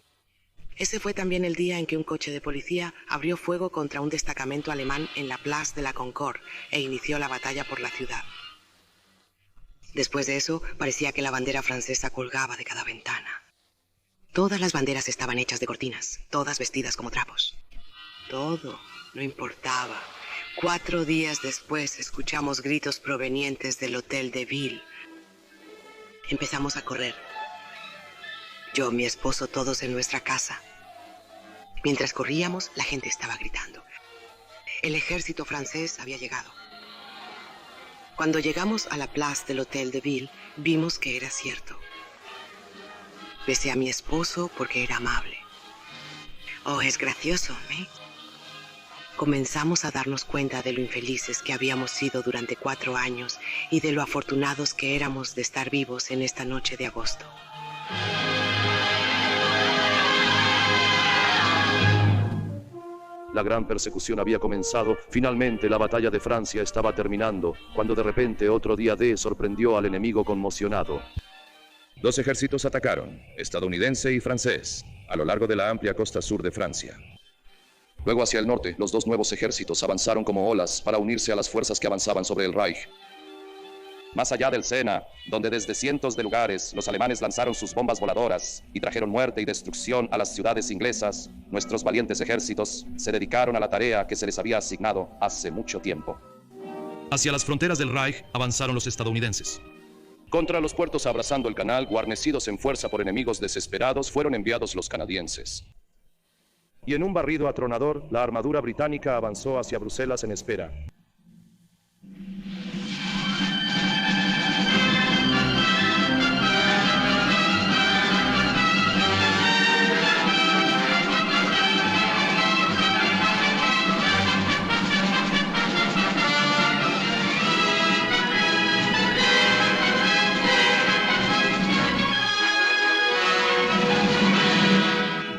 Ese fue también el día en que un coche de policía abrió fuego contra un destacamento alemán en la Place de la Concorde e inició la batalla por la ciudad. Después de eso, parecía que la bandera francesa colgaba de cada ventana. Todas las banderas estaban hechas de cortinas, todas vestidas como trapos. Todo, no importaba. 4 días después escuchamos gritos provenientes del Hotel de Ville. Empezamos a correr. Yo, mi esposo, todos en nuestra casa. Mientras corríamos, la gente estaba gritando. El ejército francés había llegado. Cuando llegamos a la plaza del Hotel de Ville, vimos que era cierto. Besé a mi esposo porque era amable. Oh, es gracioso, ¿eh? Comenzamos a darnos cuenta de lo infelices que habíamos sido durante 4 años y de lo afortunados que éramos de estar vivos en esta noche de agosto. La gran persecución había comenzado. Finalmente la batalla de Francia estaba terminando, cuando de repente otro día D sorprendió al enemigo conmocionado. 2 ejércitos atacaron, estadounidense y francés, a lo largo de la amplia costa sur de Francia. Luego hacia el norte, los 2 nuevos ejércitos avanzaron como olas para unirse a las fuerzas que avanzaban sobre el Reich. Más allá del Sena, donde desde cientos de lugares los alemanes lanzaron sus bombas voladoras y trajeron muerte y destrucción a las ciudades inglesas, nuestros valientes ejércitos se dedicaron a la tarea que se les había asignado hace mucho tiempo. Hacia las fronteras del Reich avanzaron los estadounidenses. Contra los puertos abrazando el canal, guarnecidos en fuerza por enemigos desesperados, fueron enviados los canadienses. Y en un barrido atronador, la armadura británica avanzó hacia Bruselas en espera.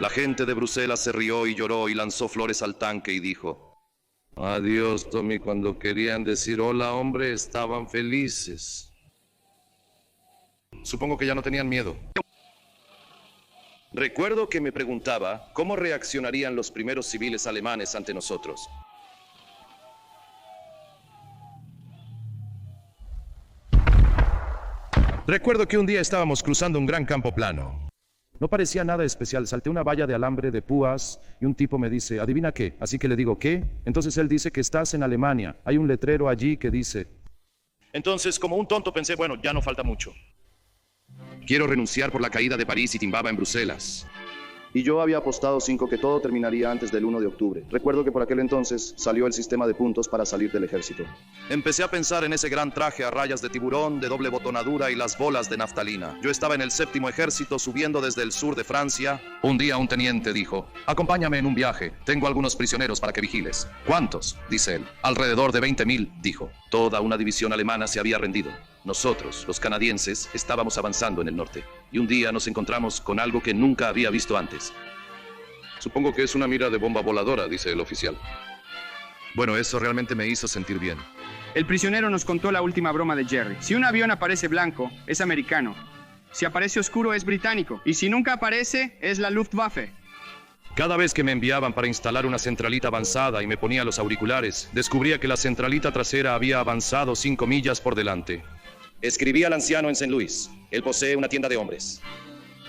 La gente de Bruselas se rió y lloró y lanzó flores al tanque y dijo: adiós, Tommy. Cuando querían decir hola, hombre, estaban felices. Supongo que ya no tenían miedo. Recuerdo que me preguntaba cómo reaccionarían los primeros civiles alemanes ante nosotros. Recuerdo que un día estábamos cruzando un gran campo plano. No parecía nada especial. Salté una valla de alambre de púas y un tipo me dice: ¿adivina qué? Así que le digo: ¿qué? Entonces él dice que estás en Alemania. Hay un letrero allí que dice... Entonces, como un tonto, pensé: bueno, ya no falta mucho. Quiero renunciar por la caída de París y timbaba en Bruselas. Y yo había apostado 5 que todo terminaría antes del 1 de octubre. Recuerdo que por aquel entonces salió el sistema de puntos para salir del ejército. Empecé a pensar en ese gran traje a rayas de tiburón, de doble botonadura y las bolas de naftalina. Yo estaba en el 7º ejército subiendo desde el sur de Francia. Un día un teniente dijo: acompáñame en un viaje, tengo algunos prisioneros para que vigiles. ¿Cuántos?, dice él. Alrededor de 20.000, dijo. Toda una división alemana se había rendido. Nosotros, los canadienses, estábamos avanzando en el norte, y un día nos encontramos con algo que nunca había visto antes. Supongo que es una mira de bomba voladora, dice el oficial. Bueno, eso realmente me hizo sentir bien. El prisionero nos contó la última broma de Jerry. Si un avión aparece blanco, es americano. Si aparece oscuro, es británico. Y si nunca aparece, es la Luftwaffe. Cada vez que me enviaban para instalar una centralita avanzada y me ponía los auriculares, descubría que la centralita trasera había avanzado 5 millas por delante. Escribí al anciano en St. Louis. Él posee una tienda de hombres.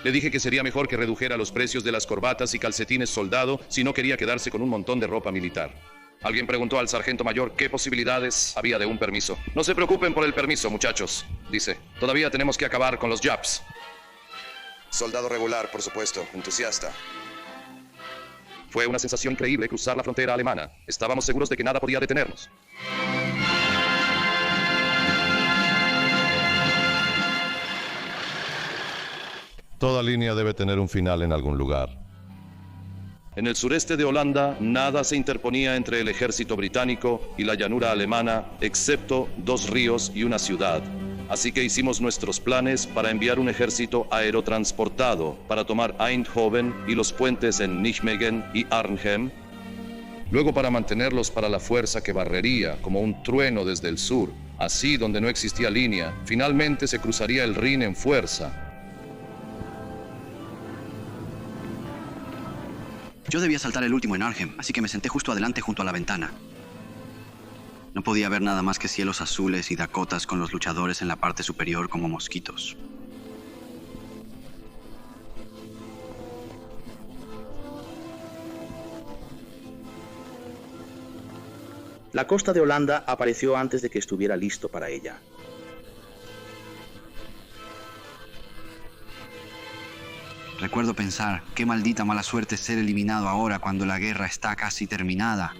Le dije que sería mejor que redujera los precios de las corbatas y calcetines soldado si no quería quedarse con un montón de ropa militar. Alguien preguntó al sargento mayor qué posibilidades había de un permiso. No se preocupen por el permiso, muchachos, dice. Todavía tenemos que acabar con los Japs. Soldado regular, por supuesto, entusiasta. Fue una sensación increíble cruzar la frontera alemana. Estábamos seguros de que nada podía detenernos. Toda línea debe tener un final en algún lugar. En el sureste de Holanda, nada se interponía entre el ejército británico y la llanura alemana, excepto 2 ríos y una ciudad. Así que hicimos nuestros planes para enviar un ejército aerotransportado para tomar Eindhoven y los puentes en Nijmegen y Arnhem. Luego para mantenerlos para la fuerza que barrería como un trueno desde el sur. Así, donde no existía línea, finalmente se cruzaría el Rin en fuerza. Yo debía saltar el último en Arnhem, así que me senté justo adelante junto a la ventana. No podía ver nada más que cielos azules y dakotas con los luchadores en la parte superior como mosquitos. La costa de Holanda apareció antes de que estuviera listo para ella. Recuerdo pensar, qué maldita mala suerte ser eliminado ahora cuando la guerra está casi terminada.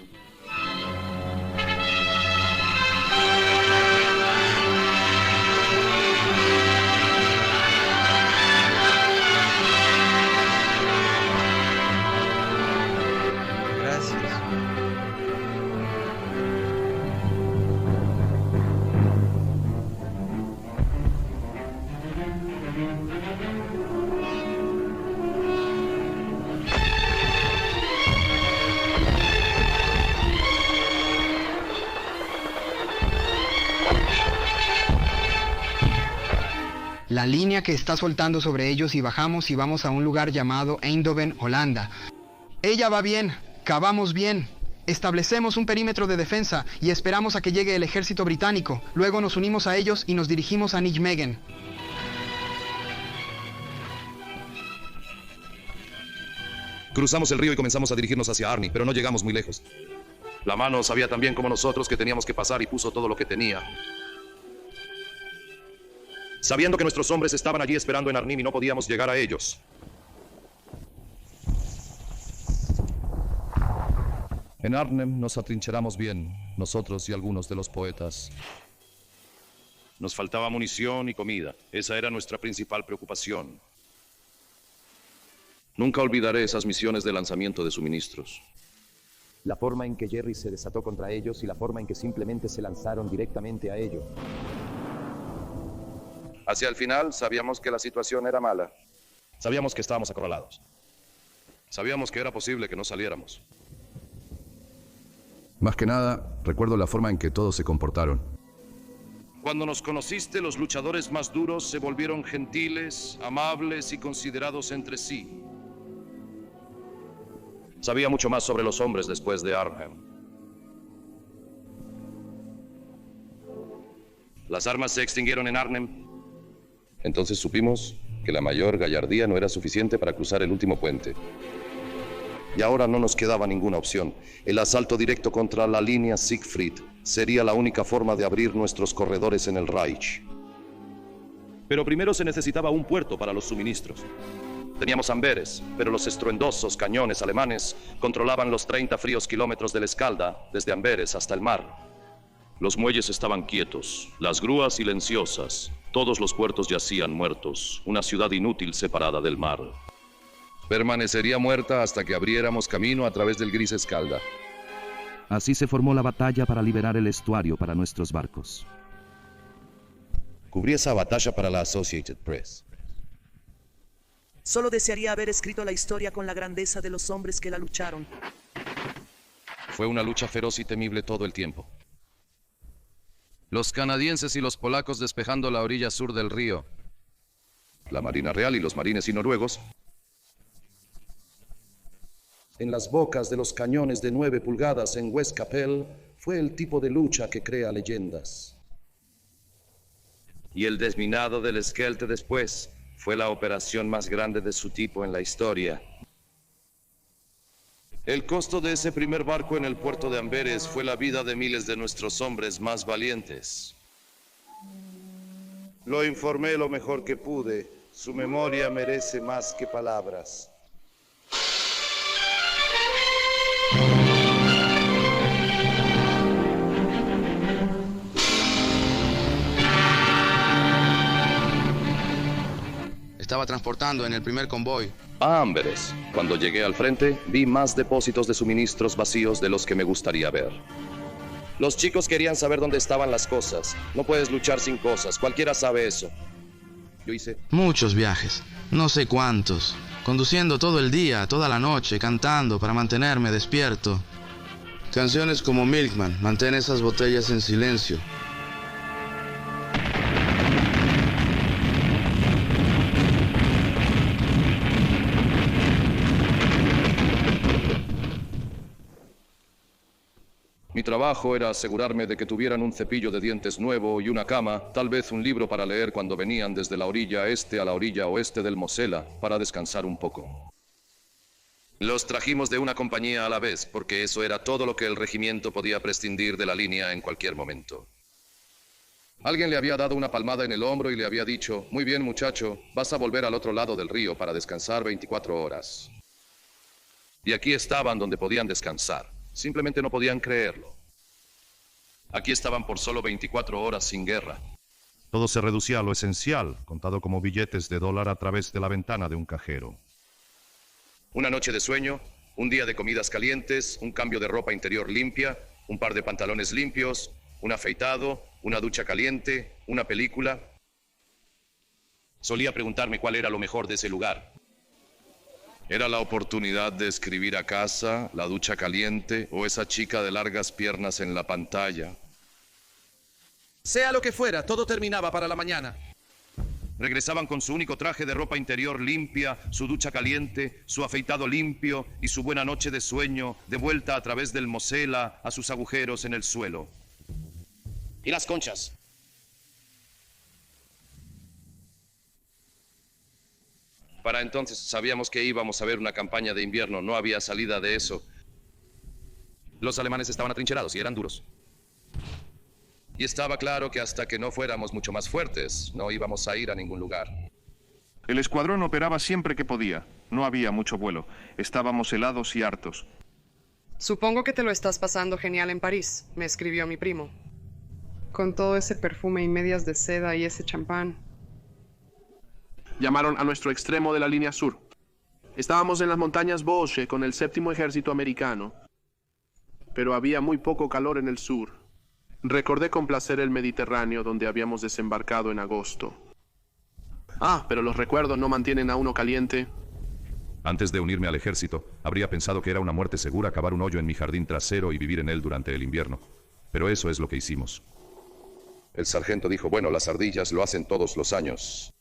La línea que está soltando sobre ellos y bajamos y vamos a un lugar llamado Eindhoven, Holanda. Ella va bien, cavamos bien. Establecemos un perímetro de defensa y esperamos a que llegue el ejército británico. Luego nos unimos a ellos y nos dirigimos a Nijmegen. Cruzamos el río y comenzamos a dirigirnos hacia Arni, pero no llegamos muy lejos. La mano sabía tan bien como nosotros que teníamos que pasar y puso todo lo que tenía. Sabiendo que nuestros hombres estaban allí esperando en Arnhem y no podíamos llegar a ellos. En Arnhem nos atrincheramos bien, nosotros y algunos de los poetas. Nos faltaba munición y comida. Esa era nuestra principal preocupación. Nunca olvidaré esas misiones de lanzamiento de suministros. La forma en que Jerry se desató contra ellos y la forma en que simplemente se lanzaron directamente a ellos. Hacia el final sabíamos que la situación era mala. Sabíamos que estábamos acorralados. Sabíamos que era posible que no saliéramos. Más que nada, recuerdo la forma en que todos se comportaron. Cuando nos conociste, los luchadores más duros se volvieron gentiles, amables y considerados entre sí. Sabía mucho más sobre los hombres después de Arnhem. Las armas se extinguieron en Arnhem. Entonces supimos que la mayor gallardía no era suficiente para cruzar el último puente. Y ahora no nos quedaba ninguna opción. El asalto directo contra la línea Siegfried sería la única forma de abrir nuestros corredores en el Reich. Pero primero se necesitaba un puerto para los suministros. Teníamos Amberes, pero los estruendosos cañones alemanes controlaban los 30 fríos kilómetros del Escalda, desde Amberes hasta el mar. Los muelles estaban quietos, las grúas silenciosas, todos los puertos yacían muertos, una ciudad inútil separada del mar. Permanecería muerta hasta que abriéramos camino a través del gris Escalda. Así se formó la batalla para liberar el estuario para nuestros barcos. Cubrí esa batalla para la Associated Press. Solo desearía haber escrito la historia con la grandeza de los hombres que la lucharon. Fue una lucha feroz y temible todo el tiempo. Los canadienses y los polacos despejando la orilla sur del río. La Marina Real y los marines y noruegos En las bocas de los cañones de 9 pulgadas en West Capel fue el tipo de lucha que crea leyendas. Y el desminado del Scheldt después fue la operación más grande de su tipo en la historia. El costo de ese primer barco en el puerto de Amberes fue la vida de miles de nuestros hombres más valientes. Lo informé lo mejor que pude. Su memoria merece más que palabras. Estaba transportando en el primer convoy. a Amberes. Cuando llegué al frente, vi más depósitos de suministros vacíos de los que me gustaría ver. Los chicos querían saber dónde estaban las cosas. No puedes luchar sin cosas, cualquiera sabe eso. Yo hice Muchos viajes, no sé cuántos. Conduciendo todo el día, toda la noche, cantando para mantenerme despierto. Canciones como Milkman, mantén esas botellas en silencio. Mi trabajo era asegurarme de que tuvieran un cepillo de dientes nuevo y una cama, tal vez un libro para leer cuando venían desde la orilla este a la orilla oeste del Mosela para descansar un poco. Los trajimos de una compañía a la vez, porque eso era todo lo que el regimiento podía prescindir de la línea en cualquier momento. Alguien le había dado una palmada en el hombro y le había dicho, muy bien muchacho, vas a volver al otro lado del río para descansar 24 horas. Y aquí estaban donde podían descansar. Simplemente no podían creerlo. Aquí estaban por solo 24 horas sin guerra. Todo se reducía a lo esencial, contado como billetes de dólar a través de la ventana de un cajero. Una noche de sueño, un día de comidas calientes, un cambio de ropa interior limpia, un par de pantalones limpios, un afeitado, una ducha caliente, una película. Solía preguntarme cuál era lo mejor de ese lugar. Era la oportunidad de escribir a casa, la ducha caliente o esa chica de largas piernas en la pantalla. Sea lo que fuera, todo terminaba para la mañana. Regresaban con su único traje de ropa interior limpia, su ducha caliente, su afeitado limpio y su buena noche de sueño, de vuelta a través del Mosela a sus agujeros en el suelo. ¿Y las conchas? Para entonces sabíamos que íbamos a ver una campaña de invierno, no había salida de eso. Los alemanes estaban atrincherados y eran duros. Y estaba claro que hasta que no fuéramos mucho más fuertes, no íbamos a ir a ningún lugar. El escuadrón operaba siempre que podía. No había mucho vuelo. Estábamos helados y hartos. Supongo que te lo estás pasando genial en París, me escribió mi primo. Con todo ese perfume y medias de seda y ese champán. Llamaron a nuestro extremo de la línea sur. Estábamos en las montañas Vosges con el 7º ejército americano, pero había muy poco calor en el sur. Recordé con placer el Mediterráneo donde habíamos desembarcado en agosto. Pero los recuerdos no mantienen a uno caliente. Antes de unirme al ejército, habría pensado que era una muerte segura cavar un hoyo en mi jardín trasero y vivir en él durante el invierno. Pero eso es lo que hicimos. El sargento dijo, bueno, las ardillas lo hacen todos los años.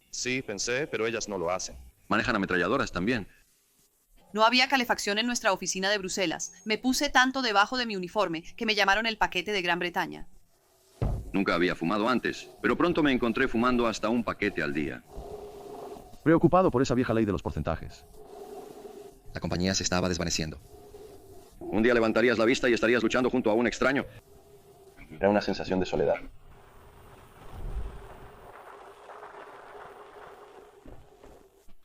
Sí, pensé, pero ellas no lo hacen. Manejan ametralladoras también. No había calefacción en nuestra oficina de Bruselas. Me puse tanto debajo de mi uniforme que me llamaron el paquete de Gran Bretaña. Nunca había fumado antes, pero pronto me encontré fumando hasta un paquete al día. Preocupado por esa vieja ley de los porcentajes. La compañía se estaba desvaneciendo. Un día levantarías la vista y estarías luchando junto a un extraño. Era una sensación de soledad.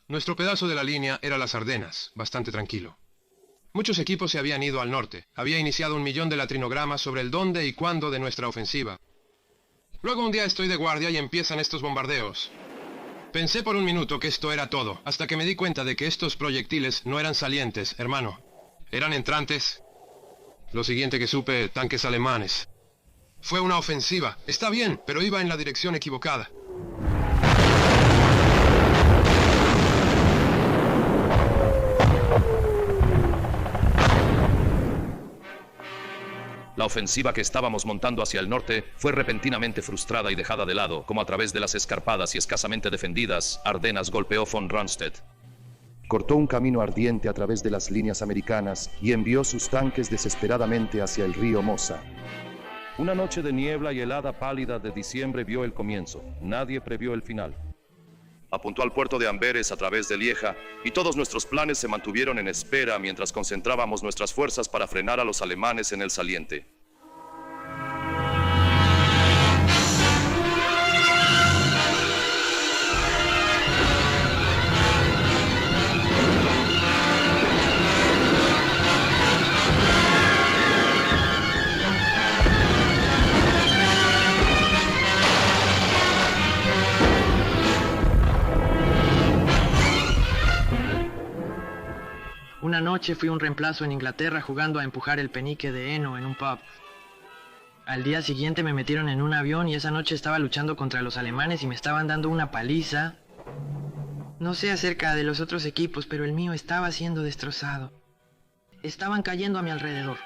Nuestro pedazo de la línea era las Ardenas, bastante tranquilo. Muchos equipos se habían ido al norte. Había iniciado 1.000.000 de latrinogramas sobre el dónde y cuándo de nuestra ofensiva. Luego un día estoy de guardia y empiezan estos bombardeos. Pensé por un minuto que esto era todo, hasta que me di cuenta de que estos proyectiles no eran salientes, hermano. Eran entrantes. Lo siguiente que supe, tanques alemanes. Fue una ofensiva. Está bien, pero iba en la dirección equivocada. La ofensiva que estábamos montando hacia el norte fue repentinamente frustrada y dejada de lado, como a través de las escarpadas y escasamente defendidas Ardenas golpeó von Rundstedt. Cortó un camino ardiente a través de las líneas americanas y envió sus tanques desesperadamente hacia el río Mosa. Una noche de niebla y helada pálida de diciembre vio el comienzo. Nadie previó el final. Apuntó al puerto de Amberes a través de Lieja y todos nuestros planes se mantuvieron en espera mientras concentrábamos nuestras fuerzas para frenar a los alemanes en el saliente. Una noche fui un reemplazo en Inglaterra jugando a empujar el penique de heno en un pub. Al día siguiente me metieron en un avión y esa noche estaba luchando contra los alemanes y me estaban dando una paliza. No sé acerca de los otros equipos, pero el mío estaba siendo destrozado. Estaban cayendo a mi alrededor.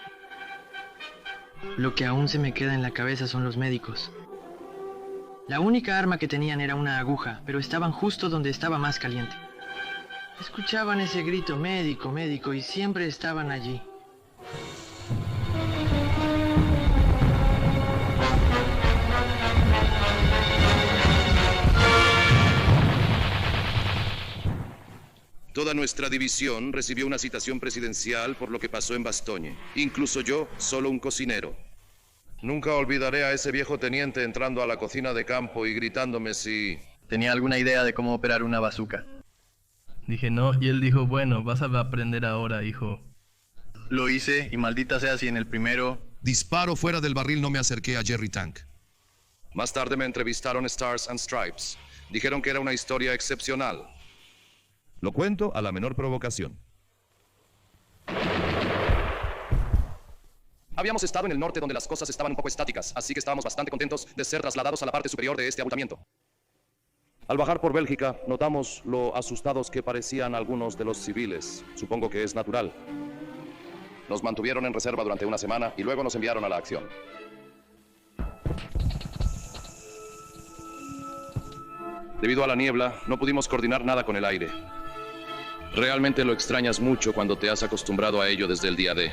Lo que aún se me queda en la cabeza son los médicos. La única arma que tenían era una aguja, pero estaban justo donde estaba más caliente. Escuchaban ese grito, médico, médico, y siempre estaban allí. Toda nuestra división recibió una citación presidencial por lo que pasó en Bastogne. Incluso yo, solo un cocinero. Nunca olvidaré a ese viejo teniente entrando a la cocina de campo y gritándome si... tenía alguna idea de cómo operar una bazuca. Dije no, y él dijo, bueno, vas a aprender ahora, hijo. Lo hice, y maldita sea si en el primero... Disparo fuera del barril, no me acerqué a Jerry Tank. Más tarde me entrevistaron Stars and Stripes. Dijeron que era una historia excepcional. Lo cuento a la menor provocación. Habíamos estado en el norte donde las cosas estaban un poco estáticas, así que estábamos bastante contentos de ser trasladados a la parte superior de este abultamiento. Al bajar por Bélgica, notamos lo asustados que parecían algunos de los civiles. Supongo que es natural. Nos mantuvieron en reserva durante una semana y luego nos enviaron a la acción. Debido a la niebla, no pudimos coordinar nada con el aire. Realmente lo extrañas mucho cuando te has acostumbrado a ello desde el día D.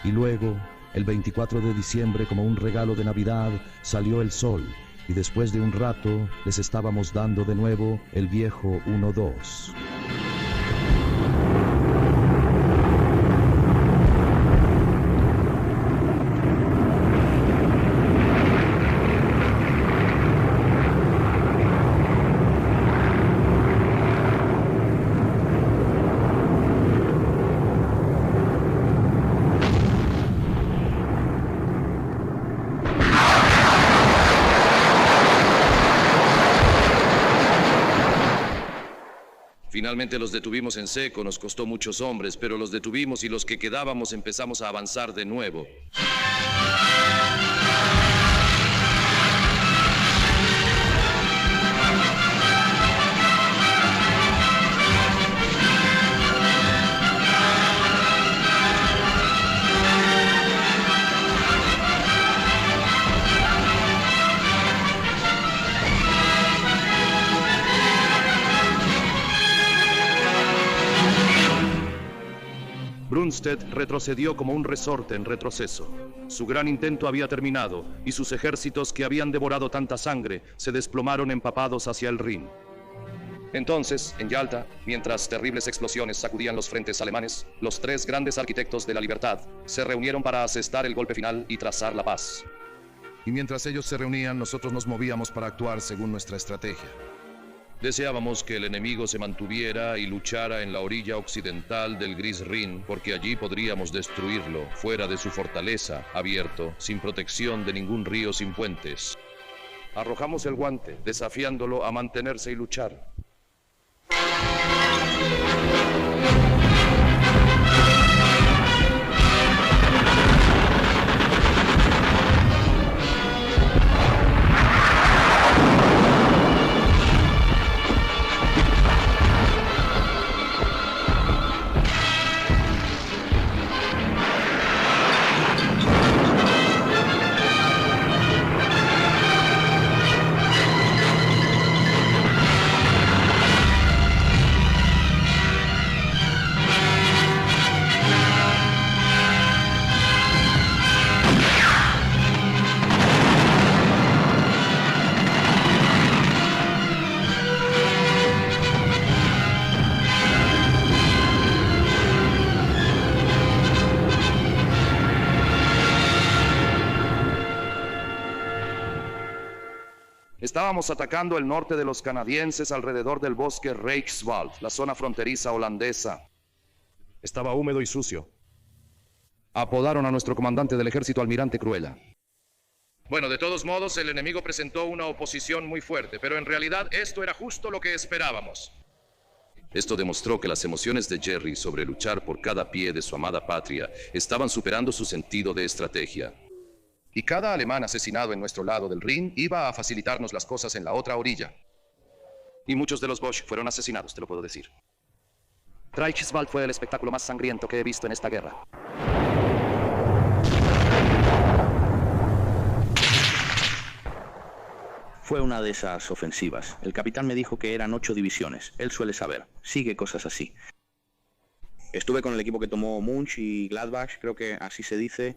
Y luego, el 24 de diciembre, como un regalo de Navidad, salió el sol. Y después de un rato, les estábamos dando de nuevo el viejo 1-2. Finalmente los detuvimos en seco, nos costó muchos hombres, pero los detuvimos y los que quedábamos empezamos a avanzar de nuevo. Rundstedt retrocedió como un resorte en retroceso. Su gran intento había terminado y sus ejércitos que habían devorado tanta sangre se desplomaron empapados hacia el Rin. Entonces, en Yalta, mientras terribles explosiones sacudían los frentes alemanes, los tres grandes arquitectos de la libertad se reunieron para asestar el golpe final y trazar la paz. Y mientras ellos se reunían, nosotros nos movíamos para actuar según nuestra estrategia. Deseábamos que el enemigo se mantuviera y luchara en la orilla occidental del Gris Rin, porque allí podríamos destruirlo, fuera de su fortaleza, abierto, sin protección de ningún río sin puentes. Arrojamos el guante, desafiándolo a mantenerse y luchar. Estábamos atacando el norte de los canadienses alrededor del bosque Reichswald, la zona fronteriza holandesa. Estaba húmedo y sucio. Apodaron a nuestro comandante del ejército Almirante Cruella. Bueno, de todos modos, el enemigo presentó una oposición muy fuerte, pero en realidad esto era justo lo que esperábamos. Esto demostró que las emociones de Jerry sobre luchar por cada pie de su amada patria estaban superando su sentido de estrategia. Y cada alemán asesinado en nuestro lado del Rin iba a facilitarnos las cosas en la otra orilla. Y muchos de los Bosch fueron asesinados, te lo puedo decir. Reichswald fue el espectáculo más sangriento que he visto en esta guerra. Fue una de esas ofensivas. El capitán me dijo que eran 8 divisiones. Él suele saber. Sigue cosas así. Estuve con el equipo que tomó Munch y Gladbach, creo que así se dice.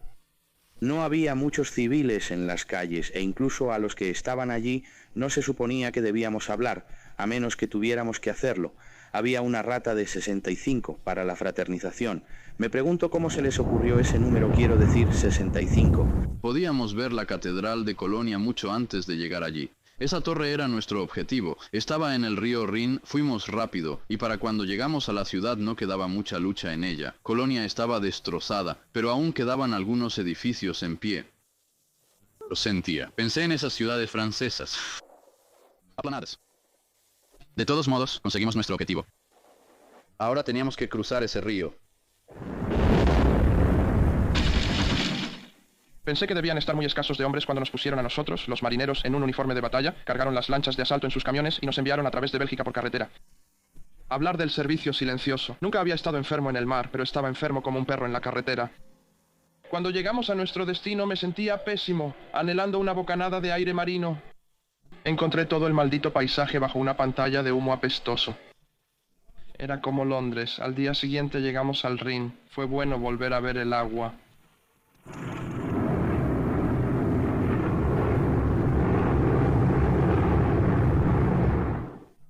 No había muchos civiles en las calles e incluso a los que estaban allí no se suponía que debíamos hablar, a menos que tuviéramos que hacerlo. Había una rata de 65 para la fraternización. Me pregunto cómo se les ocurrió ese número, quiero decir 65. Podíamos ver la catedral de Colonia mucho antes de llegar allí. Esa torre era nuestro objetivo. Estaba en el río Rin, fuimos rápido, y para cuando llegamos a la ciudad no quedaba mucha lucha en ella. Colonia estaba destrozada, pero aún quedaban algunos edificios en pie. Lo sentía. Pensé en esas ciudades francesas, aplanadas. De todos modos, conseguimos nuestro objetivo. Ahora teníamos que cruzar ese río. Pensé que debían estar muy escasos de hombres cuando nos pusieron a nosotros, los marineros, en un uniforme de batalla, cargaron las lanchas de asalto en sus camiones y nos enviaron a través de Bélgica por carretera. Hablar del servicio silencioso. Nunca había estado enfermo en el mar, pero estaba enfermo como un perro en la carretera. Cuando llegamos a nuestro destino me sentía pésimo, anhelando una bocanada de aire marino. Encontré todo el maldito paisaje bajo una pantalla de humo apestoso. Era como Londres. Al día siguiente llegamos al Rin. Fue bueno volver a ver el agua.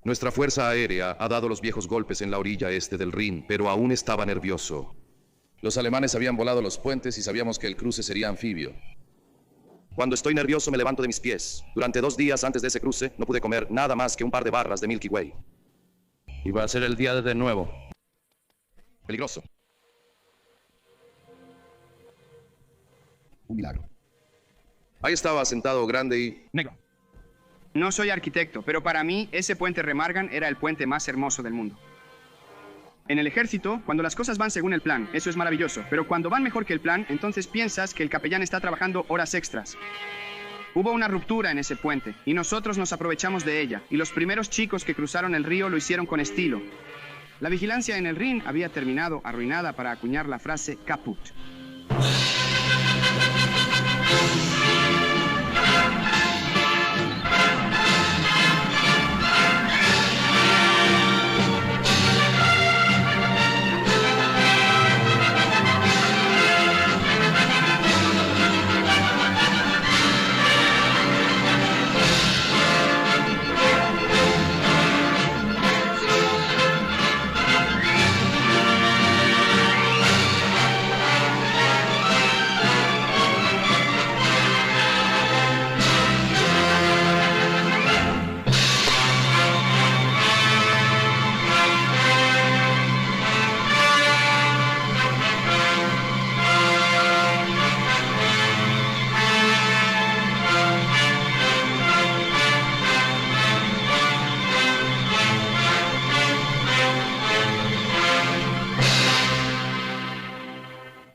Nuestra fuerza aérea ha dado los viejos golpes en la orilla este del Rin, pero aún estaba nervioso. Los alemanes habían volado los puentes y sabíamos que el cruce sería anfibio. Cuando estoy nervioso me levanto de mis pies. Durante 2 días antes de ese cruce no pude comer nada más que un par de barras de Milky Way. Iba a ser el día de nuevo. Peligroso. Un milagro. Ahí estaba sentado grande y... negro. No soy arquitecto, pero para mí ese puente Remargan era el puente más hermoso del mundo. En el ejército, cuando las cosas van según el plan, eso es maravilloso. Pero cuando van mejor que el plan, entonces piensas que el capellán está trabajando horas extras. Hubo una ruptura en ese puente, y nosotros nos aprovechamos de ella. Y los primeros chicos que cruzaron el río lo hicieron con estilo. La vigilancia en el Rin había terminado arruinada para acuñar la frase caput.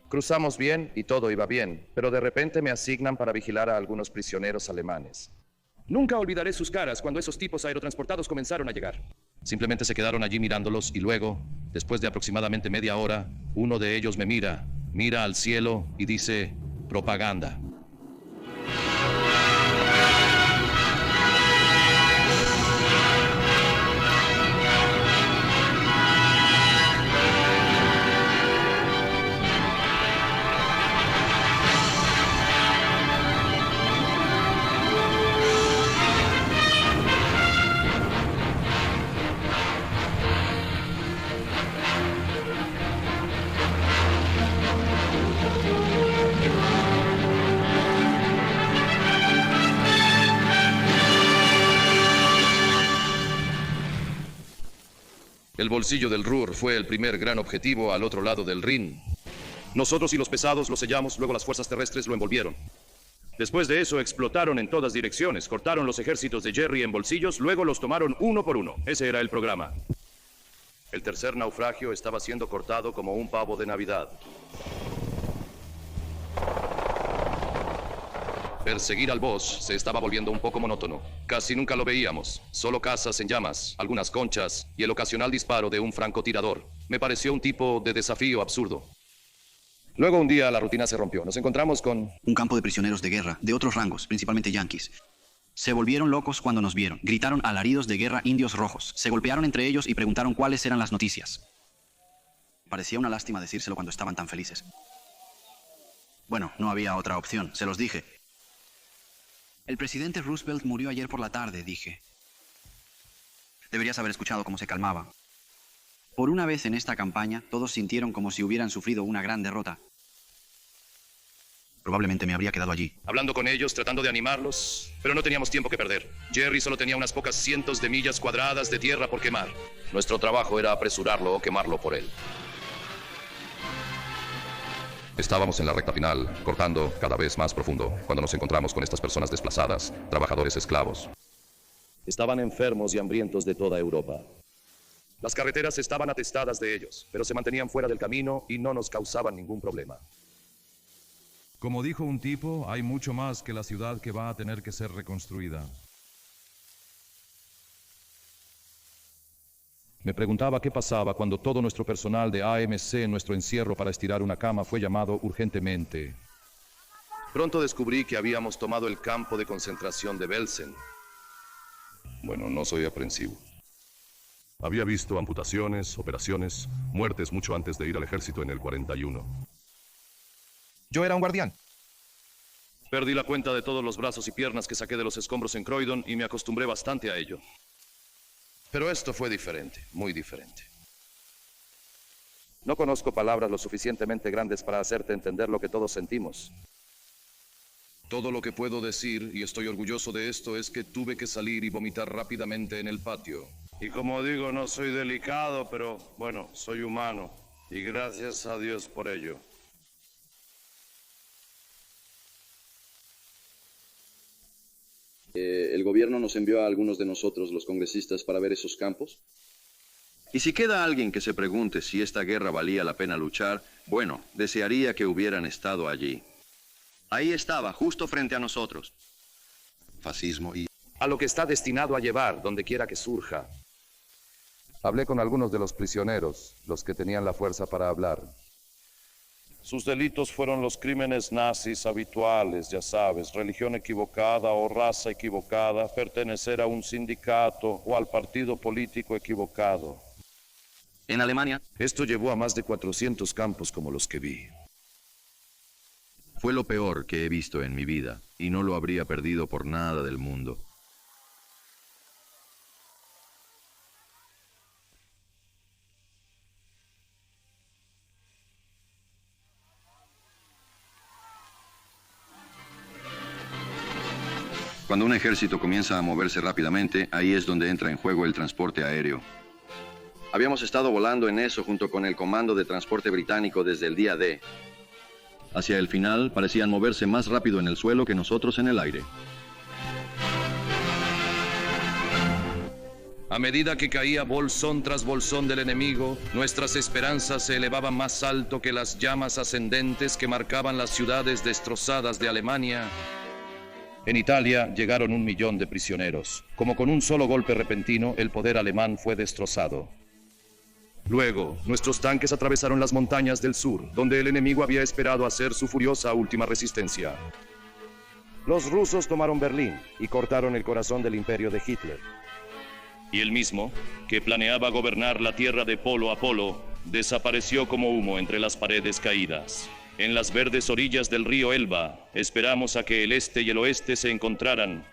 Cruzamos bien y todo iba bien, pero de repente me asignan para vigilar a algunos prisioneros alemanes. Nunca olvidaré sus caras cuando esos tipos aerotransportados comenzaron a llegar. Simplemente se quedaron allí mirándolos y luego, después de aproximadamente media hora, uno de ellos me mira al cielo y dice, propaganda. El bolsillo del Ruhr fue el primer gran objetivo al otro lado del Rin. Nosotros y los pesados lo sellamos, luego las fuerzas terrestres lo envolvieron. Después de eso explotaron en todas direcciones, cortaron los ejércitos de Jerry en bolsillos, luego los tomaron uno por uno. Ese era el programa. El tercer naufragio estaba siendo cortado como un pavo de Navidad. Perseguir al boss se estaba volviendo un poco monótono. Casi nunca lo veíamos. Solo casas en llamas, algunas conchas y el ocasional disparo de un francotirador. Me pareció un tipo de desafío absurdo. Luego un día la rutina se rompió. Nos encontramos con un campo de prisioneros de guerra, de otros rangos, principalmente yanquis. Se volvieron locos cuando nos vieron. Gritaron alaridos de guerra indios rojos. Se golpearon entre ellos y preguntaron cuáles eran las noticias. Parecía una lástima decírselo cuando estaban tan felices. Bueno, no había otra opción. Se los dije. El presidente Roosevelt murió ayer por la tarde, dije. Deberías haber escuchado cómo se calmaba. Por una vez en esta campaña, todos sintieron como si hubieran sufrido una gran derrota. Probablemente me habría quedado allí. Hablando con ellos, tratando de animarlos, pero no teníamos tiempo que perder. Jerry solo tenía unas pocas cientos de millas cuadradas de tierra por quemar. Nuestro trabajo era apresurarlo o quemarlo por él. Estábamos en la recta final, cortando cada vez más profundo, cuando nos encontramos con estas personas desplazadas, trabajadores esclavos. Estaban enfermos y hambrientos de toda Europa. Las carreteras estaban atestadas de ellos, pero se mantenían fuera del camino y no nos causaban ningún problema. Como dijo un tipo, hay mucho más que la ciudad que va a tener que ser reconstruida. Me preguntaba qué pasaba cuando todo nuestro personal de AMC en nuestro encierro para estirar una cama fue llamado urgentemente. Pronto descubrí que habíamos tomado el campo de concentración de Belsen. Bueno, no soy aprensivo. Había visto amputaciones, operaciones, muertes mucho antes de ir al ejército en el 41. Yo era un guardián. Perdí la cuenta de todos los brazos y piernas que saqué de los escombros en Croydon y me acostumbré bastante a ello. Pero esto fue diferente, muy diferente. No conozco palabras lo suficientemente grandes para hacerte entender lo que todos sentimos. Todo lo que puedo decir, y estoy orgulloso de esto, es que tuve que salir y vomitar rápidamente en el patio. Y como digo, no soy delicado, pero bueno, soy humano. Y gracias a Dios por ello. ¿El gobierno nos envió a algunos de nosotros, los congresistas, para ver esos campos? Y si queda alguien que se pregunte si esta guerra valía la pena luchar, bueno, desearía que hubieran estado allí. Ahí estaba, justo frente a nosotros. Fascismo y a lo que está destinado a llevar, donde quiera que surja. Hablé con algunos de los prisioneros, los que tenían la fuerza para hablar. Sus delitos fueron los crímenes nazis habituales, ya sabes, religión equivocada o raza equivocada, pertenecer a un sindicato o al partido político equivocado. En Alemania. Esto llevó a más de 400 campos como los que vi. Fue lo peor que he visto en mi vida, y no lo habría perdido por nada del mundo. Cuando un ejército comienza a moverse rápidamente, ahí es donde entra en juego el transporte aéreo. Habíamos estado volando en eso junto con el comando de transporte británico desde el día D. Hacia el final, parecían moverse más rápido en el suelo que nosotros en el aire. A medida que caía bolsón tras bolsón del enemigo, nuestras esperanzas se elevaban más alto que las llamas ascendentes que marcaban las ciudades destrozadas de Alemania. En Italia llegaron 1 millón de prisioneros. Como con un solo golpe repentino, el poder alemán fue destrozado. Luego, nuestros tanques atravesaron las montañas del sur, donde el enemigo había esperado hacer su furiosa última resistencia. Los rusos tomaron Berlín y cortaron el corazón del imperio de Hitler. Y él mismo, que planeaba gobernar la tierra de polo a polo, desapareció como humo entre las paredes caídas. En las verdes orillas del río Elba, esperamos a que el este y el oeste se encontraran.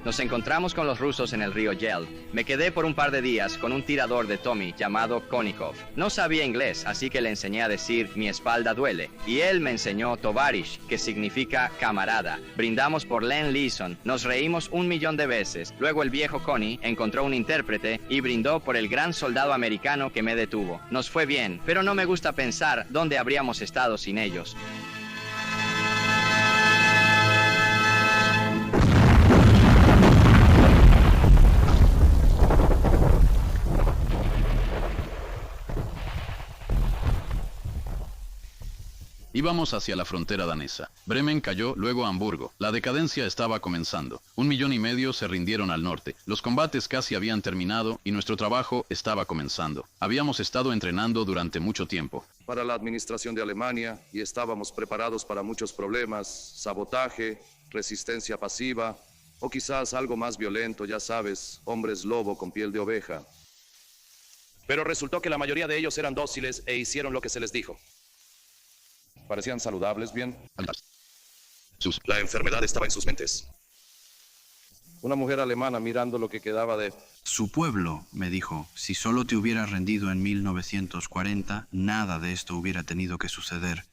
Nos encontramos con los rusos en el río Yel. Me quedé por un par de días con un tirador de Tommy llamado Konikov. No sabía inglés, así que le enseñé a decir mi espalda duele. Y él me enseñó Tovarish, que significa camarada. Brindamos por Len Leeson, nos reímos 1.000.000 de veces. Luego el viejo Connie encontró un intérprete y brindó por el gran soldado americano que me detuvo. Nos fue bien, pero no me gusta pensar dónde habríamos estado sin ellos. Íbamos hacia la frontera danesa. Bremen cayó, luego Hamburgo. La decadencia estaba comenzando. 1,5 millones se rindieron al norte. Los combates casi habían terminado y nuestro trabajo estaba comenzando. Habíamos estado entrenando durante mucho tiempo. Para la administración de Alemania y estábamos preparados para muchos problemas, sabotaje, resistencia pasiva o quizás algo más violento, ya sabes, hombres lobo con piel de oveja. Pero resultó que la mayoría de ellos eran dóciles e hicieron lo que se les dijo. Parecían saludables, bien. La enfermedad estaba en sus mentes. Una mujer alemana mirando lo que quedaba de... Su pueblo, me dijo, si solo te hubieras rendido en 1940, nada de esto hubiera tenido que suceder.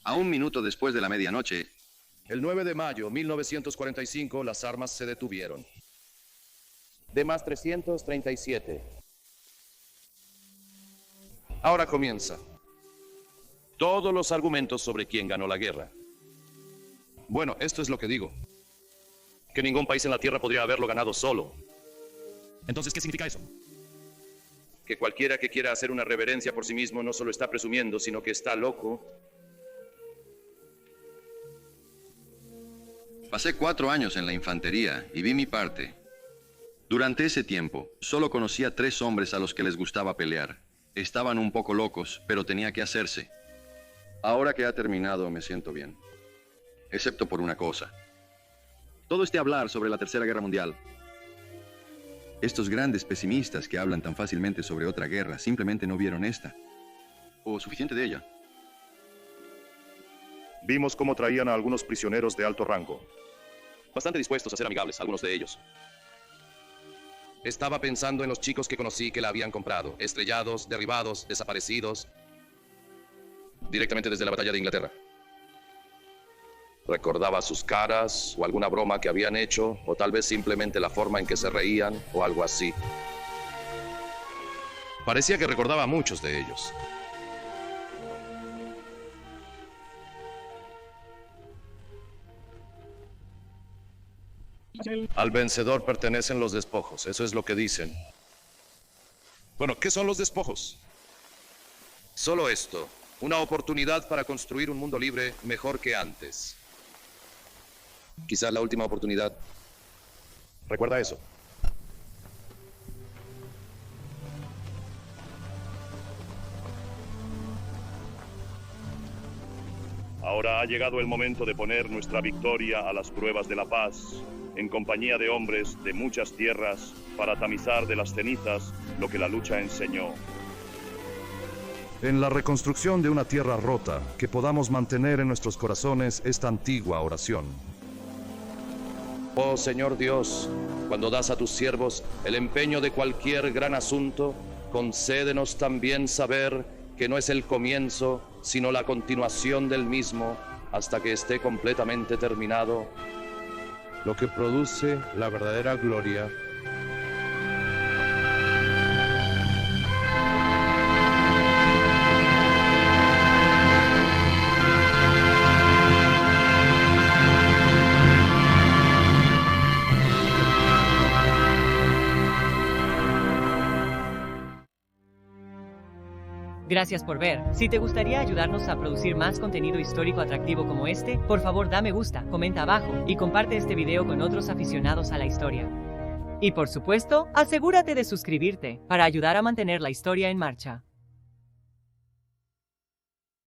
A un minuto después de la medianoche, el 9 de mayo de 1945, las armas se detuvieron. De más 337. Ahora comienza. Todos los argumentos sobre quién ganó la guerra. Bueno, esto es lo que digo. Que ningún país en la Tierra podría haberlo ganado solo. Entonces, ¿qué significa eso? Que cualquiera que quiera hacer una reverencia por sí mismo no solo está presumiendo, sino que está loco. pasé 4 años en la infantería y vi mi parte. Durante ese tiempo, solo conocía 3 hombres a los que les gustaba pelear. Estaban un poco locos, pero tenía que hacerse. Ahora que ha terminado, me siento bien. Excepto por una cosa. Todo este hablar sobre la Tercera Guerra Mundial. Estos grandes pesimistas que hablan tan fácilmente sobre otra guerra simplemente no vieron esta. O suficiente de ella. Vimos cómo traían a algunos prisioneros de alto rango. Bastante dispuestos a ser amigables, algunos de ellos. Estaba pensando en los chicos que conocí que la habían comprado. Estrellados, derribados, desaparecidos. Directamente desde la batalla de Inglaterra. Recordaba sus caras, o alguna broma que habían hecho, o tal vez simplemente la forma en que se reían, o algo así. Parecía que recordaba a muchos de ellos. Al vencedor pertenecen los despojos, eso es lo que dicen. Bueno, ¿qué son los despojos? Solo esto, una oportunidad para construir un mundo libre mejor que antes. Quizás la última oportunidad. Recuerda eso. Ahora ha llegado el momento de poner nuestra victoria a las pruebas de la paz, en compañía de hombres de muchas tierras, para tamizar de las cenizas lo que la lucha enseñó. En la reconstrucción de una tierra rota, que podamos mantener en nuestros corazones esta antigua oración. Oh Señor Dios, cuando das a tus siervos el empeño de cualquier gran asunto, concédenos también saber que no es el comienzo, sino la continuación del mismo, hasta que esté completamente terminado. Lo que produce la verdadera gloria Gracias por ver. Si te gustaría ayudarnos a producir más contenido histórico atractivo como este, por favor dame gusta, comenta abajo y comparte este video con otros aficionados a la historia. Y por supuesto, asegúrate de suscribirte para ayudar a mantener la historia en marcha.